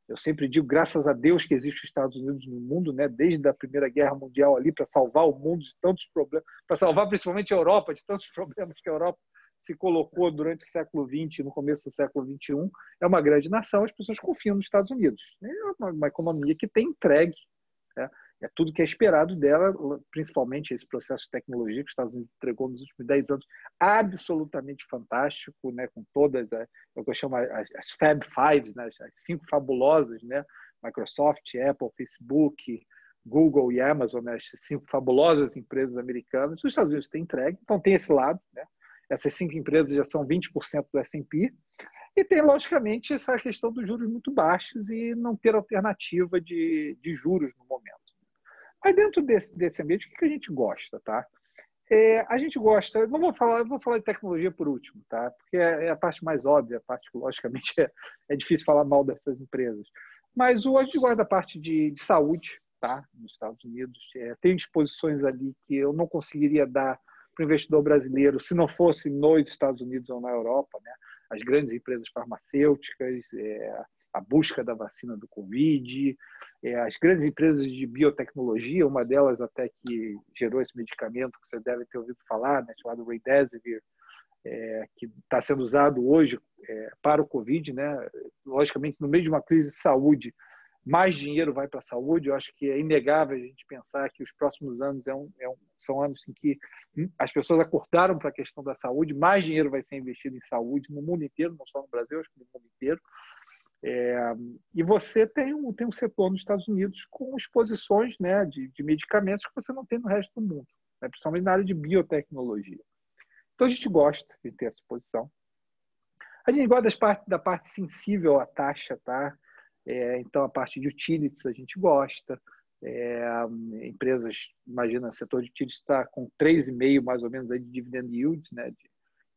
Eu sempre digo, graças a Deus que existe os Estados Unidos no mundo, né? Desde a Primeira Guerra Mundial ali, para salvar o mundo de tantos problemas, para salvar principalmente a Europa de tantos problemas que a Europa se colocou durante o século XX, no começo do século XXI. É uma grande nação, as pessoas confiam nos Estados Unidos. É uma economia que tem entregue, né? É tudo que é esperado dela, principalmente esse processo de tecnologia que os Estados Unidos entregou nos últimos 10 anos, absolutamente fantástico, né? Com todas o que eu chamo as Fab Fives, né? As 5 fabulosas, né? Microsoft, Apple, Facebook, Google e Amazon, né? As 5 fabulosas empresas americanas. Os Estados Unidos têm entregue, então tem esse lado, né? Essas 5 empresas já são 20% do S&P. E tem, logicamente, essa questão dos juros muito baixos e não ter alternativa de juros no momento. Mas dentro desse ambiente, o que a gente gosta, tá? A gente gosta, eu vou falar de tecnologia por último, tá? Porque é a parte mais óbvia, a parte que, logicamente, é difícil falar mal dessas empresas. Mas a gente gosta da parte de saúde, tá? Nos Estados Unidos. Tem disposições ali que eu não conseguiria dar para o investidor brasileiro se não fosse nos Estados Unidos ou na Europa, né? as grandes empresas farmacêuticas, a busca da vacina do Covid, as grandes empresas de biotecnologia, uma delas até que gerou esse medicamento que você deve ter ouvido falar, né, chamado Remdesivir, que está sendo usado hoje para o Covid, né? Logicamente, no meio de uma crise de saúde, mais dinheiro vai para a saúde. Eu acho que é inegável a gente pensar que os próximos anos são anos em que as pessoas acordaram para a questão da saúde, mais dinheiro vai ser investido em saúde no mundo inteiro, não só no Brasil, acho que no mundo inteiro. E você tem um setor nos Estados Unidos com exposições, né, de medicamentos que você não tem no resto do mundo, né, principalmente na área de biotecnologia. Então, a gente gosta de ter essa exposição. A gente gosta da parte sensível à taxa, tá? Então, a parte de utilities a gente gosta. Empresas, imagina, o setor de utilities está com 3,5% mais ou menos aí de dividend yield, né?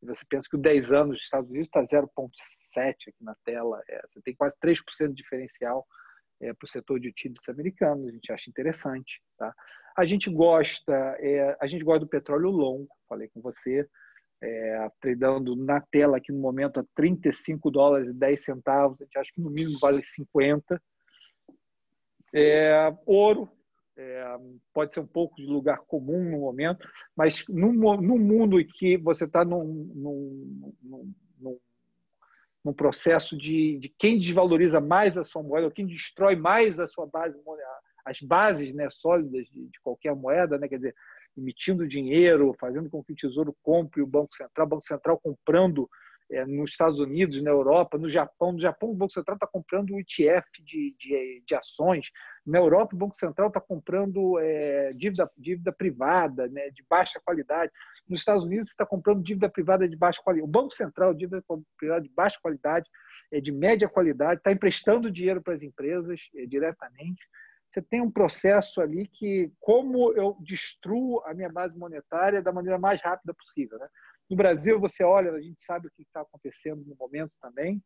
E você pensa que o 10 anos dos Estados Unidos está 0,7% aqui na tela. Você tem quase 3% de diferencial para o setor de utilities americano. A gente acha interessante, tá? A gente gosta do petróleo longo, falei com você. Tradando na tela aqui no momento a $35,10, a gente acha que no mínimo vale 50. Ouro pode ser um pouco de lugar comum no momento, mas no mundo em que você está num processo de quem desvaloriza mais a sua moeda, ou quem destrói mais a sua base, as bases, né, sólidas de qualquer moeda, né, quer dizer, emitindo dinheiro, fazendo com que o Tesouro compre o Banco Central comprando nos Estados Unidos, na Europa, no Japão. No Japão, o Banco Central está comprando o ETF de ações. Na Europa, o Banco Central está comprando dívida privada, né, de baixa qualidade. Nos Estados Unidos, está comprando dívida privada de baixa qualidade. O Banco Central, dívida privada de baixa qualidade, de média qualidade, está emprestando dinheiro para as empresas diretamente. Você tem um processo ali que, como eu destruo a minha base monetária da maneira mais rápida possível, né? No Brasil, você olha, a gente sabe o que está acontecendo no momento também.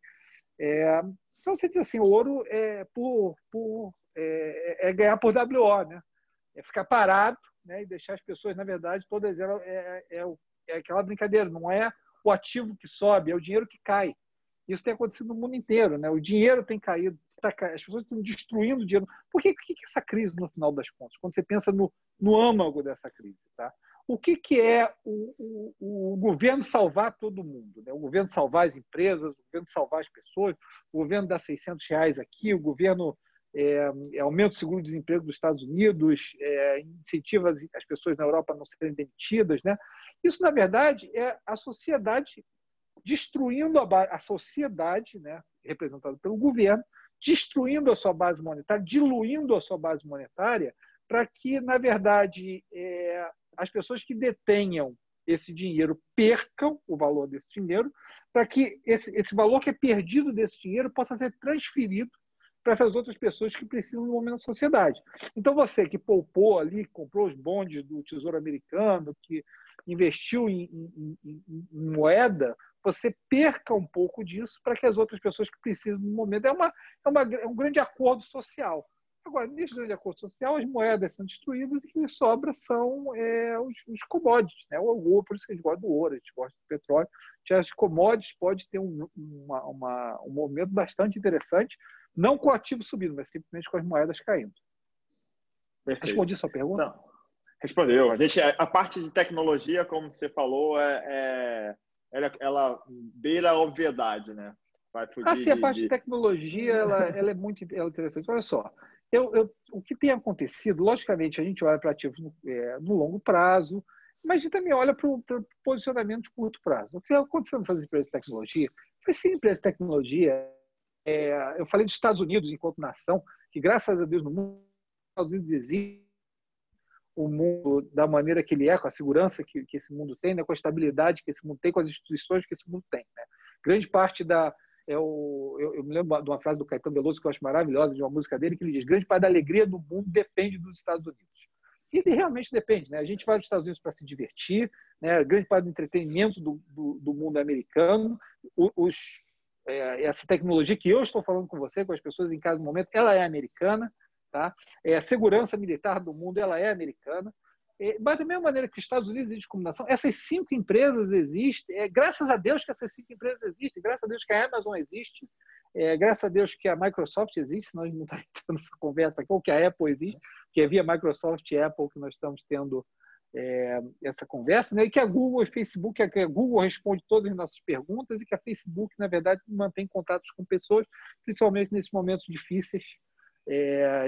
Então, você diz assim, o ouro é ganhar por WO, né? É ficar parado, né, e deixar as pessoas, na verdade, todas elas é aquela brincadeira, não é o ativo que sobe, é o dinheiro que cai. Isso tem acontecido no mundo inteiro, né? O dinheiro tem caído, as pessoas estão destruindo o dinheiro. Por que é essa crise, no final das contas? Quando você pensa no âmago dessa crise, tá? O que é o governo salvar todo mundo, né? O governo salvar as empresas, o governo salvar as pessoas, o governo dá R$600 aqui, o governo aumenta o seguro-desemprego dos Estados Unidos, incentiva as pessoas na Europa a não serem demitidas, né? Isso, na verdade, é a sociedade destruindo a sociedade, né, representada pelo governo, destruindo a sua base monetária, diluindo a sua base monetária, para que, na verdade, as pessoas que detenham esse dinheiro percam o valor desse dinheiro, para que esse valor que é perdido desse dinheiro possa ser transferido para essas outras pessoas que precisam no momento da sociedade. Então, você que poupou ali, comprou os bondes do Tesouro Americano, que investiu em moeda, você perca um pouco disso para que as outras pessoas que precisam no momento. É um grande acordo social. Agora, nesse grande acordo social, as moedas são destruídas e o que sobra são os commodities, né? O ouro, por isso que a gente gosta do ouro, a gente gosta do petróleo. As commodities pode ter um movimento bastante interessante, não com o ativo subindo, mas simplesmente com as moedas caindo. Perfeito. Respondi sua pergunta? Não, respondeu. A parte de tecnologia, como você falou, ela beira a obviedade, né? Sim, a parte de tecnologia ela é muito interessante. Olha só, o que tem acontecido, logicamente, a gente olha para ativos no longo prazo, mas a gente também olha para o posicionamento de curto prazo. O que está acontecendo nessas empresas de tecnologia? Essas empresas de tecnologia, eu falei dos Estados Unidos enquanto nação, que graças a Deus no mundo, os Estados Unidos existe o mundo da maneira que ele é, com a segurança que esse mundo tem, né, com a estabilidade que esse mundo tem, com as instituições que esse mundo tem, né? Grande parte eu me lembro de uma frase do Caetano Veloso que eu acho maravilhosa, de uma música dele, que ele diz: grande parte da alegria do mundo depende dos Estados Unidos. E realmente depende, né? A gente vai aos Estados Unidos para se divertir, né? Grande parte do entretenimento do mundo americano, essa tecnologia que eu estou falando com você, com as pessoas em casa no momento, ela é americana, tá? A segurança militar do mundo, ela é americana. Mas da mesma maneira que os Estados Unidos existem como nação, essas 5 empresas existem, graças a Deus que essas 5 empresas existem, graças a Deus que a Amazon existe, graças a Deus que a Microsoft existe, nós não estamos tendo essa conversa aqui, ou que a Apple existe, que é via Microsoft e Apple que nós estamos tendo essa conversa, né? E que a Google e Facebook, que a Google responde todas as nossas perguntas e que a Facebook, na verdade, mantém contatos com pessoas, principalmente nesses momentos difíceis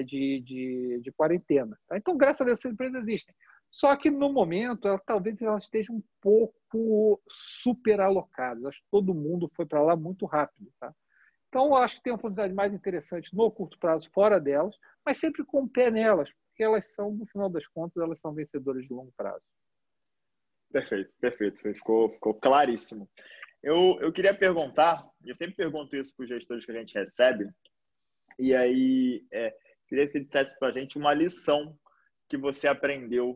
de quarentena. Tá? Então, graças a Deus, essas empresas existem. Só que, no momento, talvez elas estejam um pouco superalocadas. Acho que todo mundo foi para lá muito rápido. Tá? Então, eu acho que tem uma oportunidade mais interessante no curto prazo, fora delas, mas sempre com o pé nelas, porque elas são, no final das contas, elas são vencedoras de longo prazo. Perfeito, perfeito. Ficou claríssimo. Eu queria perguntar, eu sempre pergunto isso para os gestores que a gente recebe, e aí queria que você dissesse para a gente uma lição que você aprendeu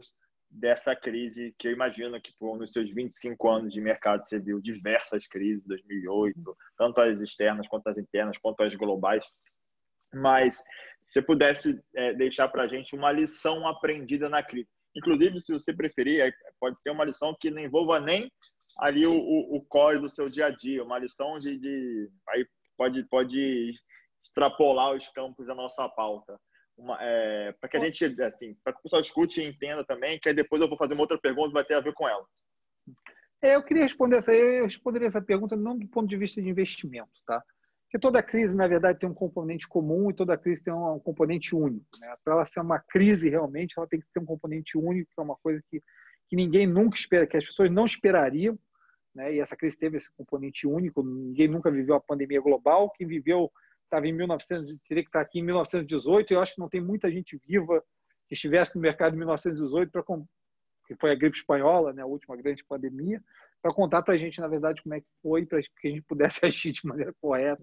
dessa crise, que eu imagino que nos seus 25 anos de mercado você viu diversas crises, 2008, tanto as externas quanto as internas, quanto as globais. Mas se você pudesse deixar para a gente uma lição aprendida na crise. Inclusive, se você preferir, pode ser uma lição que não envolva nem ali o core do seu dia a dia, uma lição aí pode extrapolar os campos da nossa pauta. Para que a gente, assim, para que o pessoal escute e entenda também, que aí depois eu vou fazer uma outra pergunta que vai ter a ver com ela. Eu queria responder eu responderia essa pergunta não do ponto de vista de investimento, tá? Porque toda crise, na verdade, tem um componente comum e toda crise tem um componente único, né? Para ela ser uma crise realmente, ela tem que ter um componente único, que é uma coisa que ninguém nunca espera, que as pessoas não esperariam, né? E essa crise teve esse componente único, ninguém nunca viveu a pandemia global, quem viveu estava em 1900, teria que estar aqui em 1918, eu acho que não tem muita gente viva que estivesse no mercado em 1918, que foi a gripe espanhola, né, a última grande pandemia, para contar para a gente, na verdade, como é que foi, para que a gente pudesse agir de maneira correta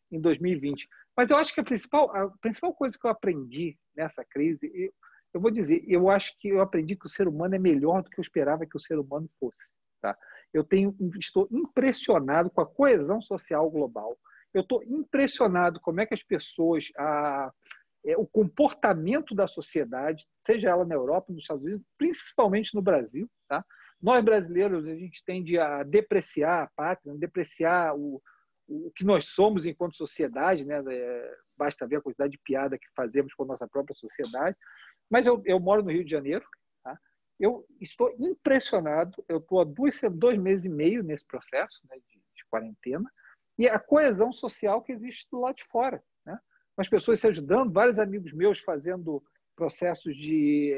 em 2020. Mas eu acho que a principal coisa que eu aprendi nessa crise, eu vou dizer, eu acho que eu aprendi que o ser humano é melhor do que eu esperava que o ser humano fosse. Tá? Estou impressionado com a coesão social global. Eu estou impressionado como é que as pessoas, o comportamento da sociedade, seja ela na Europa, nos Estados Unidos, principalmente no Brasil. Tá? Nós, brasileiros, a gente tende a depreciar a pátria, depreciar o que nós somos enquanto sociedade, né? Basta ver a quantidade de piada que fazemos com a nossa própria sociedade. Mas eu moro no Rio de Janeiro. Tá? Eu estou impressionado. Eu estou há 2 meses e meio nesse processo, né, de quarentena, e a coesão social que existe do lado de fora. Né? As pessoas se ajudando, vários amigos meus fazendo processos de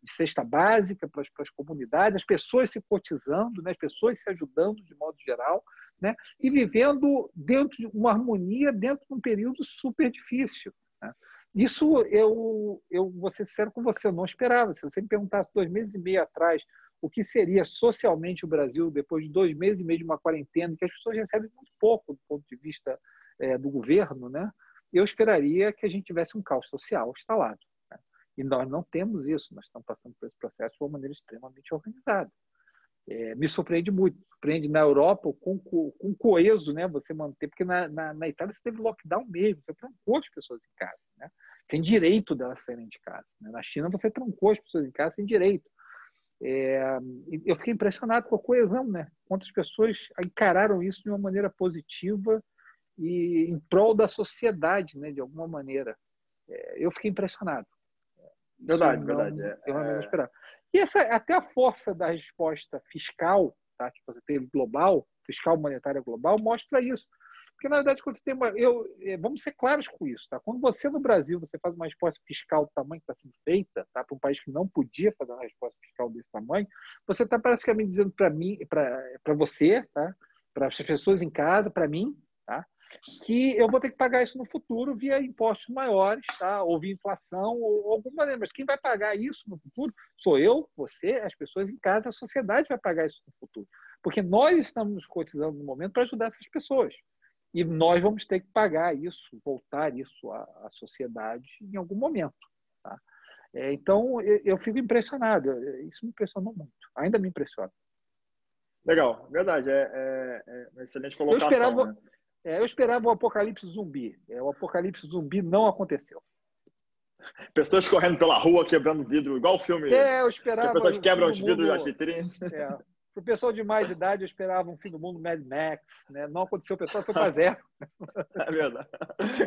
cesta básica para as comunidades, as pessoas se cotizando, né? As pessoas se ajudando de modo geral, né? E vivendo dentro de uma harmonia, dentro de um período super difícil. Né? Isso eu vou ser sincero com você, eu não esperava. Se você me perguntasse 2 meses e meio atrás o que seria socialmente o Brasil depois de 2 meses e meio de uma quarentena, que as pessoas recebem muito pouco do ponto de vista do governo, né? Eu esperaria que a gente tivesse um caos social instalado. Né? E nós não temos isso, nós estamos passando por esse processo de uma maneira extremamente organizada. Me surpreende muito, surpreende na Europa com coeso, né? Você manter, porque na Itália você teve lockdown mesmo, você trancou as pessoas em casa, né? Sem direito delas saírem de casa. Né? Na China você trancou as pessoas em casa sem direito. Eu fiquei impressionado com a coesão, né? Quantas pessoas encararam isso de uma maneira positiva e em prol da sociedade, né? De alguma maneira. Eu fiquei impressionado. Verdade. Eu não esperava. E até a força da resposta fiscal, tá? Que você teve global, fiscal monetária global, mostra isso. Porque, na verdade, quando você tem vamos ser claros com isso. Tá? Quando você, no Brasil, você faz uma resposta fiscal do tamanho que está sendo feita, tá? Para um país que não podia fazer uma resposta fiscal desse tamanho, você está praticamente dizendo para mim, para você, tá? Para as pessoas em casa, para mim, tá? Que eu vou ter que pagar isso no futuro via impostos maiores, tá? Ou via inflação, ou alguma maneira. Mas quem vai pagar isso no futuro sou eu, você, as pessoas em casa, a sociedade vai pagar isso no futuro. Porque nós estamos nos cotizando no momento para ajudar essas pessoas. E nós vamos ter que pagar isso, voltar isso à sociedade em algum momento. Tá? Então, eu fico impressionado. Isso me impressionou muito. Ainda me impressiona. Legal, verdade. Uma excelente colocação. Eu esperava o apocalipse zumbi. O apocalipse zumbi não aconteceu. Pessoas correndo pela rua, quebrando vidro, igual o filme. Eu Que as esperava pessoas o quebram fim os do vidros das mundo. vitrines. Para o pessoal de mais idade, eu esperava um fim do mundo Mad Max, né? Não aconteceu, o pessoal foi para zero. É verdade.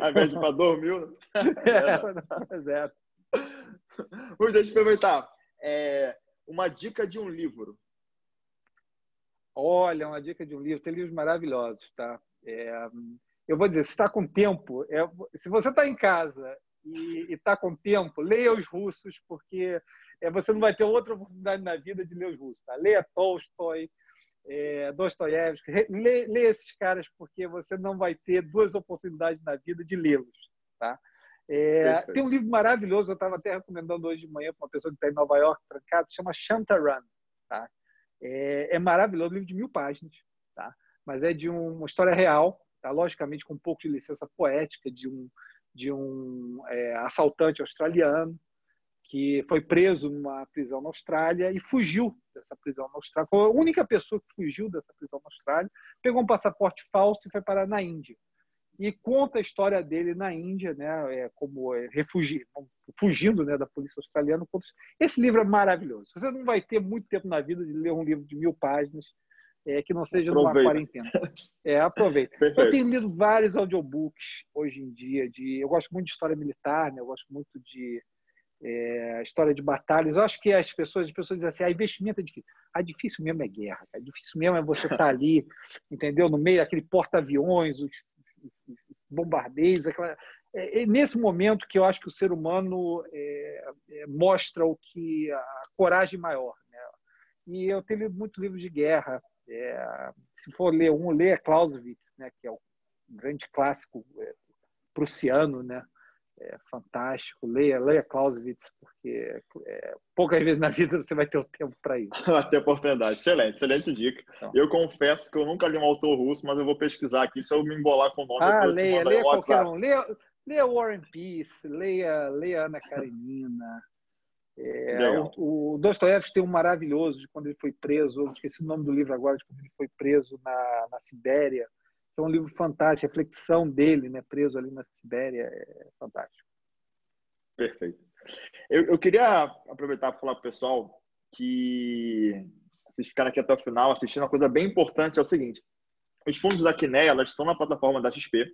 Ao invés de ir para 2000, é verdade. Para zero. Deixa eu aproveitar. Uma dica de um livro. Olha, uma dica de um livro. Tem livros maravilhosos, tá? Eu vou dizer, se está com tempo, se você está em casa e está com tempo, leia os russos, porque você não vai ter outra oportunidade na vida de ler os russos. Tá? Leia Tolstói, Dostoiévski, leia esses caras, porque você não vai ter duas oportunidades na vida de lê-los. Tá? Tem um livro maravilhoso, eu estava até recomendando hoje de manhã para uma pessoa que está em Nova York, trancada, chama Shantaran. Tá? É maravilhoso, um livro de 1000 páginas, tá? Mas é de uma história real, tá? Logicamente com um pouco de licença poética, de um assaltante australiano que foi preso numa prisão na Austrália e fugiu dessa prisão na Austrália. Foi a única pessoa que fugiu dessa prisão na Austrália, pegou um passaporte falso e foi parar na Índia. E conta a história dele na Índia, né, como fugindo, né, da polícia australiana. Esse livro é maravilhoso. Você não vai ter muito tempo na vida de ler um livro de 1000 páginas que não seja numa quarentena. Aproveita. Eu tenho lido vários audiobooks hoje em dia. Eu gosto muito de história militar, né, eu gosto muito de história de batalhas. Eu acho que as pessoas dizem assim, investimento é difícil. Difícil mesmo é guerra. Difícil mesmo é você estar ali, entendeu? No meio daquele porta-aviões, os bombardeios. Nesse momento que eu acho que o ser humano mostra a coragem maior. Né? E eu tenho lido muito livro de guerra. Se for ler leia Clausewitz, né? Que é um grande clássico prussiano, né? Fantástico. Leia Clausewitz, porque poucas vezes na vida você vai ter o tempo para isso. Vai ter oportunidade. Excelente dica. Então, eu confesso que eu nunca li um autor russo, mas eu vou pesquisar aqui. Se eu me embolar com o nome, leia qualquer um. Leia War and Peace, leia Ana Karenina. O Dostoiévski tem um maravilhoso de quando ele foi preso, eu esqueci o nome do livro agora, de quando ele foi preso na Sibéria. É um livro fantástico, a reflexão dele, né, preso ali na Sibéria, é fantástico. Perfeito. Eu queria aproveitar para falar para o pessoal que vocês ficaram aqui até o final assistindo. Uma coisa bem importante é o seguinte: os fundos da Quineia, elas estão na plataforma da XP,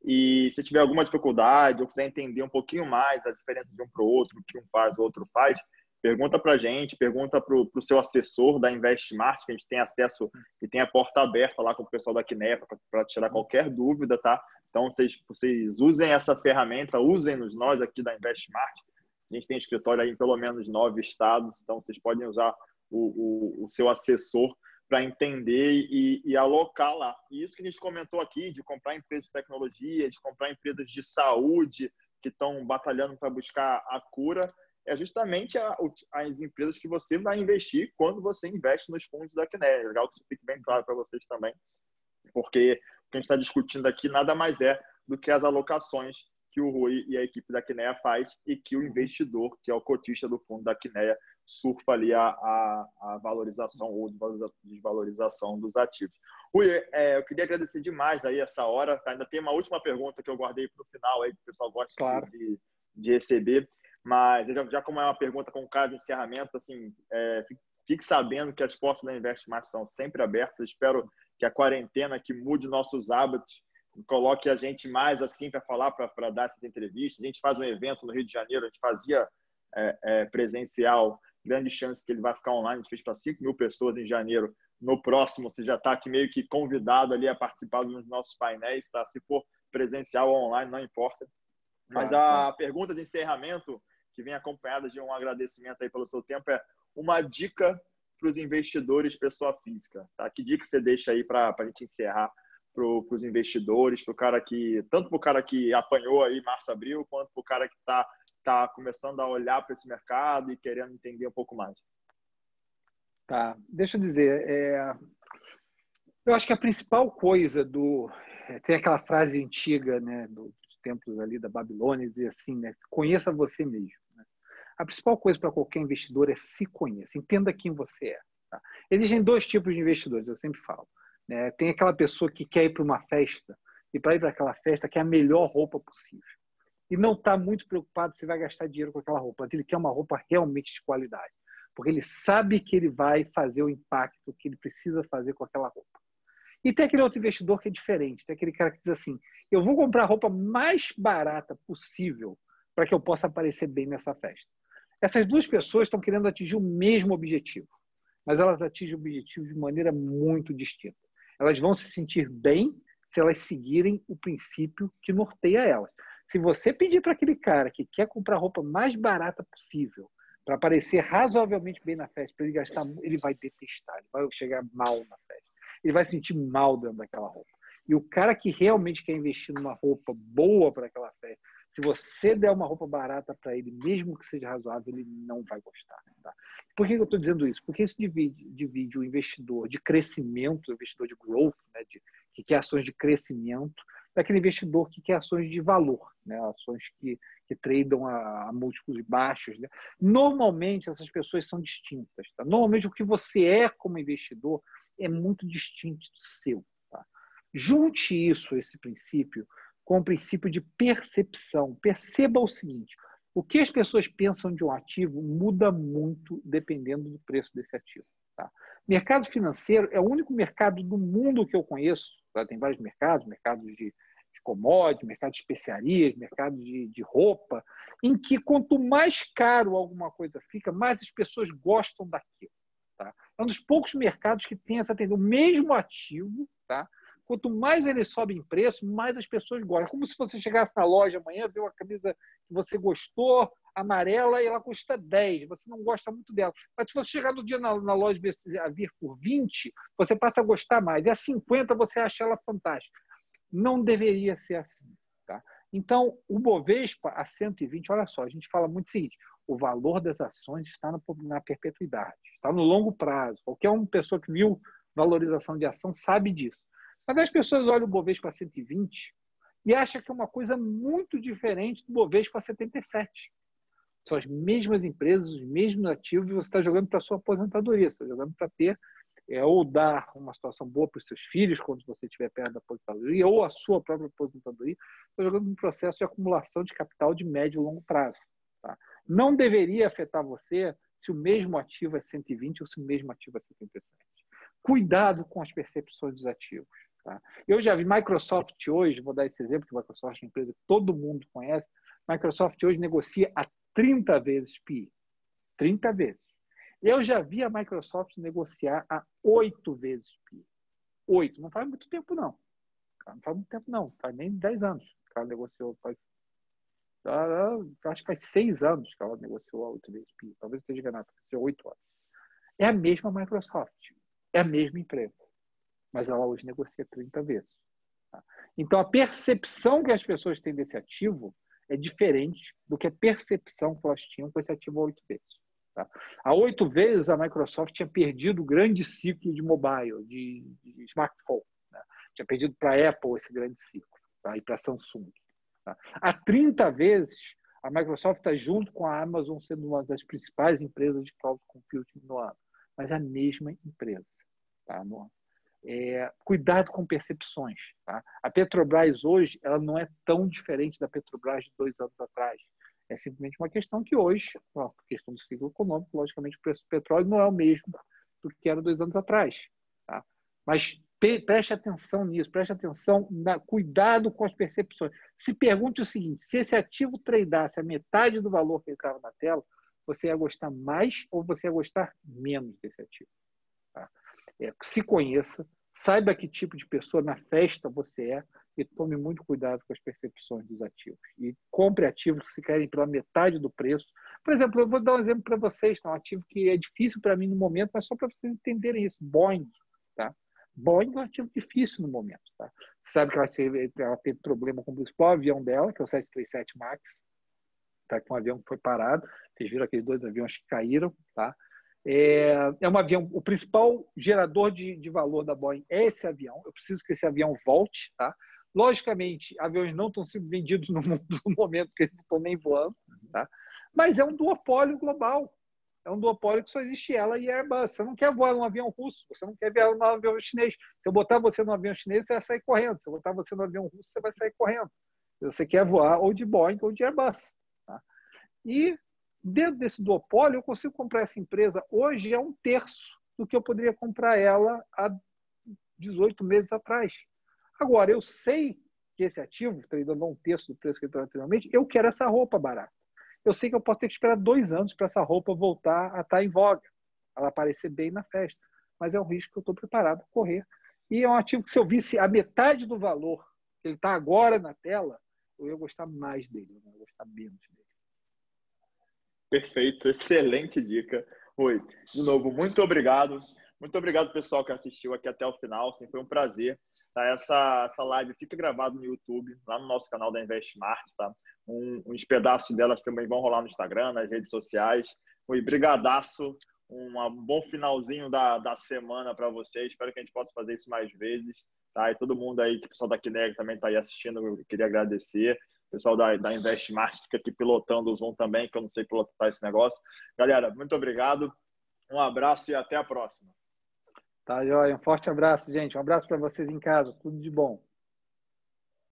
e se tiver alguma dificuldade ou quiser entender um pouquinho mais a diferença de um para o outro, o que um faz, o outro faz, pergunta para a gente, pergunta para o seu assessor da InvestSmart, que a gente tem acesso e tem a porta aberta lá com o pessoal da Quineia para tirar qualquer dúvida, tá? Então, vocês usem essa ferramenta, usem-nos nós aqui da InvestSmart. A gente tem escritório aí em pelo menos 9 estados, então vocês podem usar o seu assessor para entender e alocar lá. E isso que a gente comentou aqui, de comprar empresas de tecnologia, de comprar empresas de saúde que estão batalhando para buscar a cura, é justamente as empresas que você vai investir quando você investe nos fundos da Quineia. É legal que isso fique bem claro para vocês também, porque o que a gente está discutindo aqui nada mais é do que as alocações que o Rui e a equipe da Quineia faz e que o investidor, que é o cotista do fundo da Quineia, surfa ali a valorização ou desvalorização dos ativos. Rui, eu queria agradecer demais aí essa hora. Ainda tem uma última pergunta que eu guardei para o final, aí, que o pessoal gosta claro. de receber, mas já como é uma pergunta com cara de encerramento, assim, fique sabendo que as portas da InvestSmart são sempre abertas. Eu espero que a quarentena que mude nossos hábitos, coloque a gente mais assim para falar, para dar essas entrevistas. A gente faz um evento no Rio de Janeiro, a gente fazia presencial, grande chance que ele vai ficar online. A gente fez para 5.000 pessoas em janeiro. No próximo, você já está aqui meio que convidado ali a participar dos nossos painéis, tá? Se for presencial ou online, não importa. Mas a pergunta de encerramento, que vem acompanhada de um agradecimento aí pelo seu tempo, é uma dica para os investidores pessoa física, tá? Que dica você deixa aí para a gente encerrar para os investidores, tanto para o cara que apanhou aí março, abril, quanto para o cara que está começando a olhar para esse mercado e querendo entender um pouco mais? Tá, deixa eu dizer, eu acho que a principal coisa tem aquela frase antiga, né, dos tempos ali da Babilônia, dizer assim, né, conheça você mesmo. Né? A principal coisa para qualquer investidor é se conheça, entenda quem você é. Tá? Existem 2 tipos de investidores, eu sempre falo. Né? Tem aquela pessoa que quer ir para uma festa e para ir para aquela festa quer a melhor roupa possível. e não está muito preocupado se vai gastar dinheiro com aquela roupa, mas ele quer uma roupa realmente de qualidade, porque ele sabe que ele vai fazer o impacto que ele precisa fazer com aquela roupa. E tem aquele outro investidor que é diferente, tem aquele cara que diz assim, eu vou comprar a roupa mais barata possível para que eu possa aparecer bem nessa festa. Essas duas pessoas estão querendo atingir o mesmo objetivo, mas elas atingem o objetivo de maneira muito distinta. Elas vão se sentir bem se elas seguirem o princípio que norteia elas. Se você pedir para aquele cara que quer comprar a roupa mais barata possível, para aparecer razoavelmente bem na festa, para ele gastar, ele vai detestar, ele vai chegar mal na festa. Ele vai sentir mal dentro daquela roupa. E o cara que realmente quer investir numa roupa boa para aquela festa, se você der uma roupa barata para ele, mesmo que seja razoável, ele não vai gostar. Tá? Por que eu estou dizendo isso? Porque isso divide o investidor de crescimento, o investidor de growth, né, que quer ações de crescimento, daquele investidor que quer ações de valor, né, ações que tradam a múltiplos baixos. Né? Normalmente, essas pessoas são distintas. Tá? Normalmente, o que você é como investidor é muito distinto do seu. Tá? Junte isso, esse princípio, com o princípio de percepção. Perceba o seguinte, o que as pessoas pensam de um ativo muda muito dependendo do preço desse ativo. Tá? Mercado financeiro é o único mercado do mundo que eu conheço, tá? Tem vários mercados, mercados de commodities, mercado de especiarias, mercado de roupa, em que quanto mais caro alguma coisa fica, mais as pessoas gostam daquilo. Tá? É um dos poucos mercados que tem essa tendência. O mesmo ativo, tá? Quanto mais ele sobe em preço, mais as pessoas gostam. Como se você chegasse na loja amanhã, vê uma camisa que você gostou, amarela, e ela custa 10. Você não gosta muito dela. Mas se você chegar no dia na loja e vir por 20, você passa a gostar mais. E a 50 você acha ela fantástica. Não deveria ser assim. Tá? Então, o Bovespa a 120, olha só, a gente fala muito o seguinte, o valor das ações está na perpetuidade, está no longo prazo. Qualquer uma pessoa que viu valorização de ação sabe disso. Mas as pessoas olham o Bovespa a 120 e acham que é uma coisa muito diferente do Bovespa a 77. São as mesmas empresas, os mesmos ativos, e você está jogando para a sua aposentadoria, você está jogando para ter ou dar uma situação boa para os seus filhos quando você estiver perto da aposentadoria, ou a sua própria aposentadoria, está jogando um processo de acumulação de capital de médio e longo prazo. Tá? Não deveria afetar você se o mesmo ativo é 120 ou se o mesmo ativo é 77. Cuidado com as percepções dos ativos. Tá? Eu já vi Microsoft hoje, vou dar esse exemplo, que a Microsoft é uma empresa que todo mundo conhece, Microsoft hoje negocia a 30 vezes PI. 30 vezes. Eu já vi a Microsoft negociar a 8 vezes PI. 8. Não faz muito tempo, não. Não faz muito tempo, não. Faz nem 10 anos que ela negociou. Acho que faz 6 anos que ela negociou a 8 vezes PI. Talvez esteja enganado, pode ser 8 anos. É a mesma Microsoft. É a mesma empresa. Mas ela hoje negocia 30 vezes. Tá? Então, a percepção que as pessoas têm desse ativo é diferente do que a percepção que elas tinham com esse ativo a 8 vezes. Tá? Há 8 vezes, a Microsoft tinha perdido o grande ciclo de mobile, de smartphone. Né? Tinha perdido para a Apple esse grande ciclo, tá? E para a Samsung. Tá? Há 30 vezes, a Microsoft está junto com a Amazon sendo uma das principais empresas de cloud computing no ano. Mas é a mesma empresa. Tá? Cuidado com percepções. Tá? A Petrobras hoje ela não é tão diferente da Petrobras de 2 anos atrás. É simplesmente uma questão que hoje, a questão do ciclo econômico, logicamente o preço do petróleo não é o mesmo do que era 2 anos atrás. Tá? Mas preste atenção nisso, preste atenção, cuidado com as percepções. Se pergunte o seguinte, se esse ativo tradeasse a metade do valor que ele estava na tela, você ia gostar mais ou você ia gostar menos desse ativo. Tá? Se conheça, saiba que tipo de pessoa na festa você é e tome muito cuidado com as percepções dos ativos. E compre ativos que se querem pela metade do preço. Por exemplo, eu vou dar um exemplo para vocês, tá? Um ativo que é difícil para mim no momento, mas só para vocês entenderem isso. Boeing. Tá? Boeing é um ativo difícil no momento. Tá? Você sabe que ela teve problema com o principal avião dela, que é o 737 MAX, tá? Que é um avião que foi parado. Vocês viram aqueles 2 aviões que caíram. Tá? É um avião, o principal gerador de valor da Boeing é esse avião. Eu preciso que esse avião volte. Tá? Logicamente, aviões não estão sendo vendidos no mundo no momento, porque eles não estão nem voando. Tá? Mas é um duopólio global. É um duopólio que só existe ela e a Airbus. Você não quer voar num avião russo, você não quer voar num avião chinês. Se eu botar você num avião chinês, você vai sair correndo. Se eu botar você num avião russo, você vai sair correndo. Você quer voar ou de Boeing ou de Airbus. Tá? E dentro desse duopólio, eu consigo comprar essa empresa hoje a 1/3 do que eu poderia comprar ela há 18 meses atrás. Agora, eu sei que esse ativo, dando 1/3 do preço que ele estava anteriormente, eu quero essa roupa barata. Eu sei que eu posso ter que esperar 2 anos para essa roupa voltar a estar em voga, ela aparecer bem na festa. Mas é um risco que eu estou preparado para correr. E é um ativo que, se eu visse a metade do valor que ele está agora na tela, eu ia gostar mais dele, eu ia gostar menos dele. Perfeito, excelente dica. Rui, de novo, muito obrigado. Muito obrigado, pessoal, que assistiu aqui até o final. Assim, foi um prazer. Tá? Essa live fica gravada no YouTube, lá no nosso canal da InvestSmart. Tá? Uns pedaços delas também vão rolar no Instagram, nas redes sociais. Rui, brigadaço. Um bom finalzinho da semana para vocês. Espero que a gente possa fazer isso mais vezes. Tá? E todo mundo aí, que o pessoal da Kineg também está aí assistindo, eu queria agradecer. O pessoal da InvestSmart fica aqui pilotando o Zoom também, que eu não sei pilotar esse negócio. Galera, muito obrigado. Um abraço e até a próxima. Tá, joia? Um forte abraço, gente. Um abraço para vocês em casa. Tudo de bom.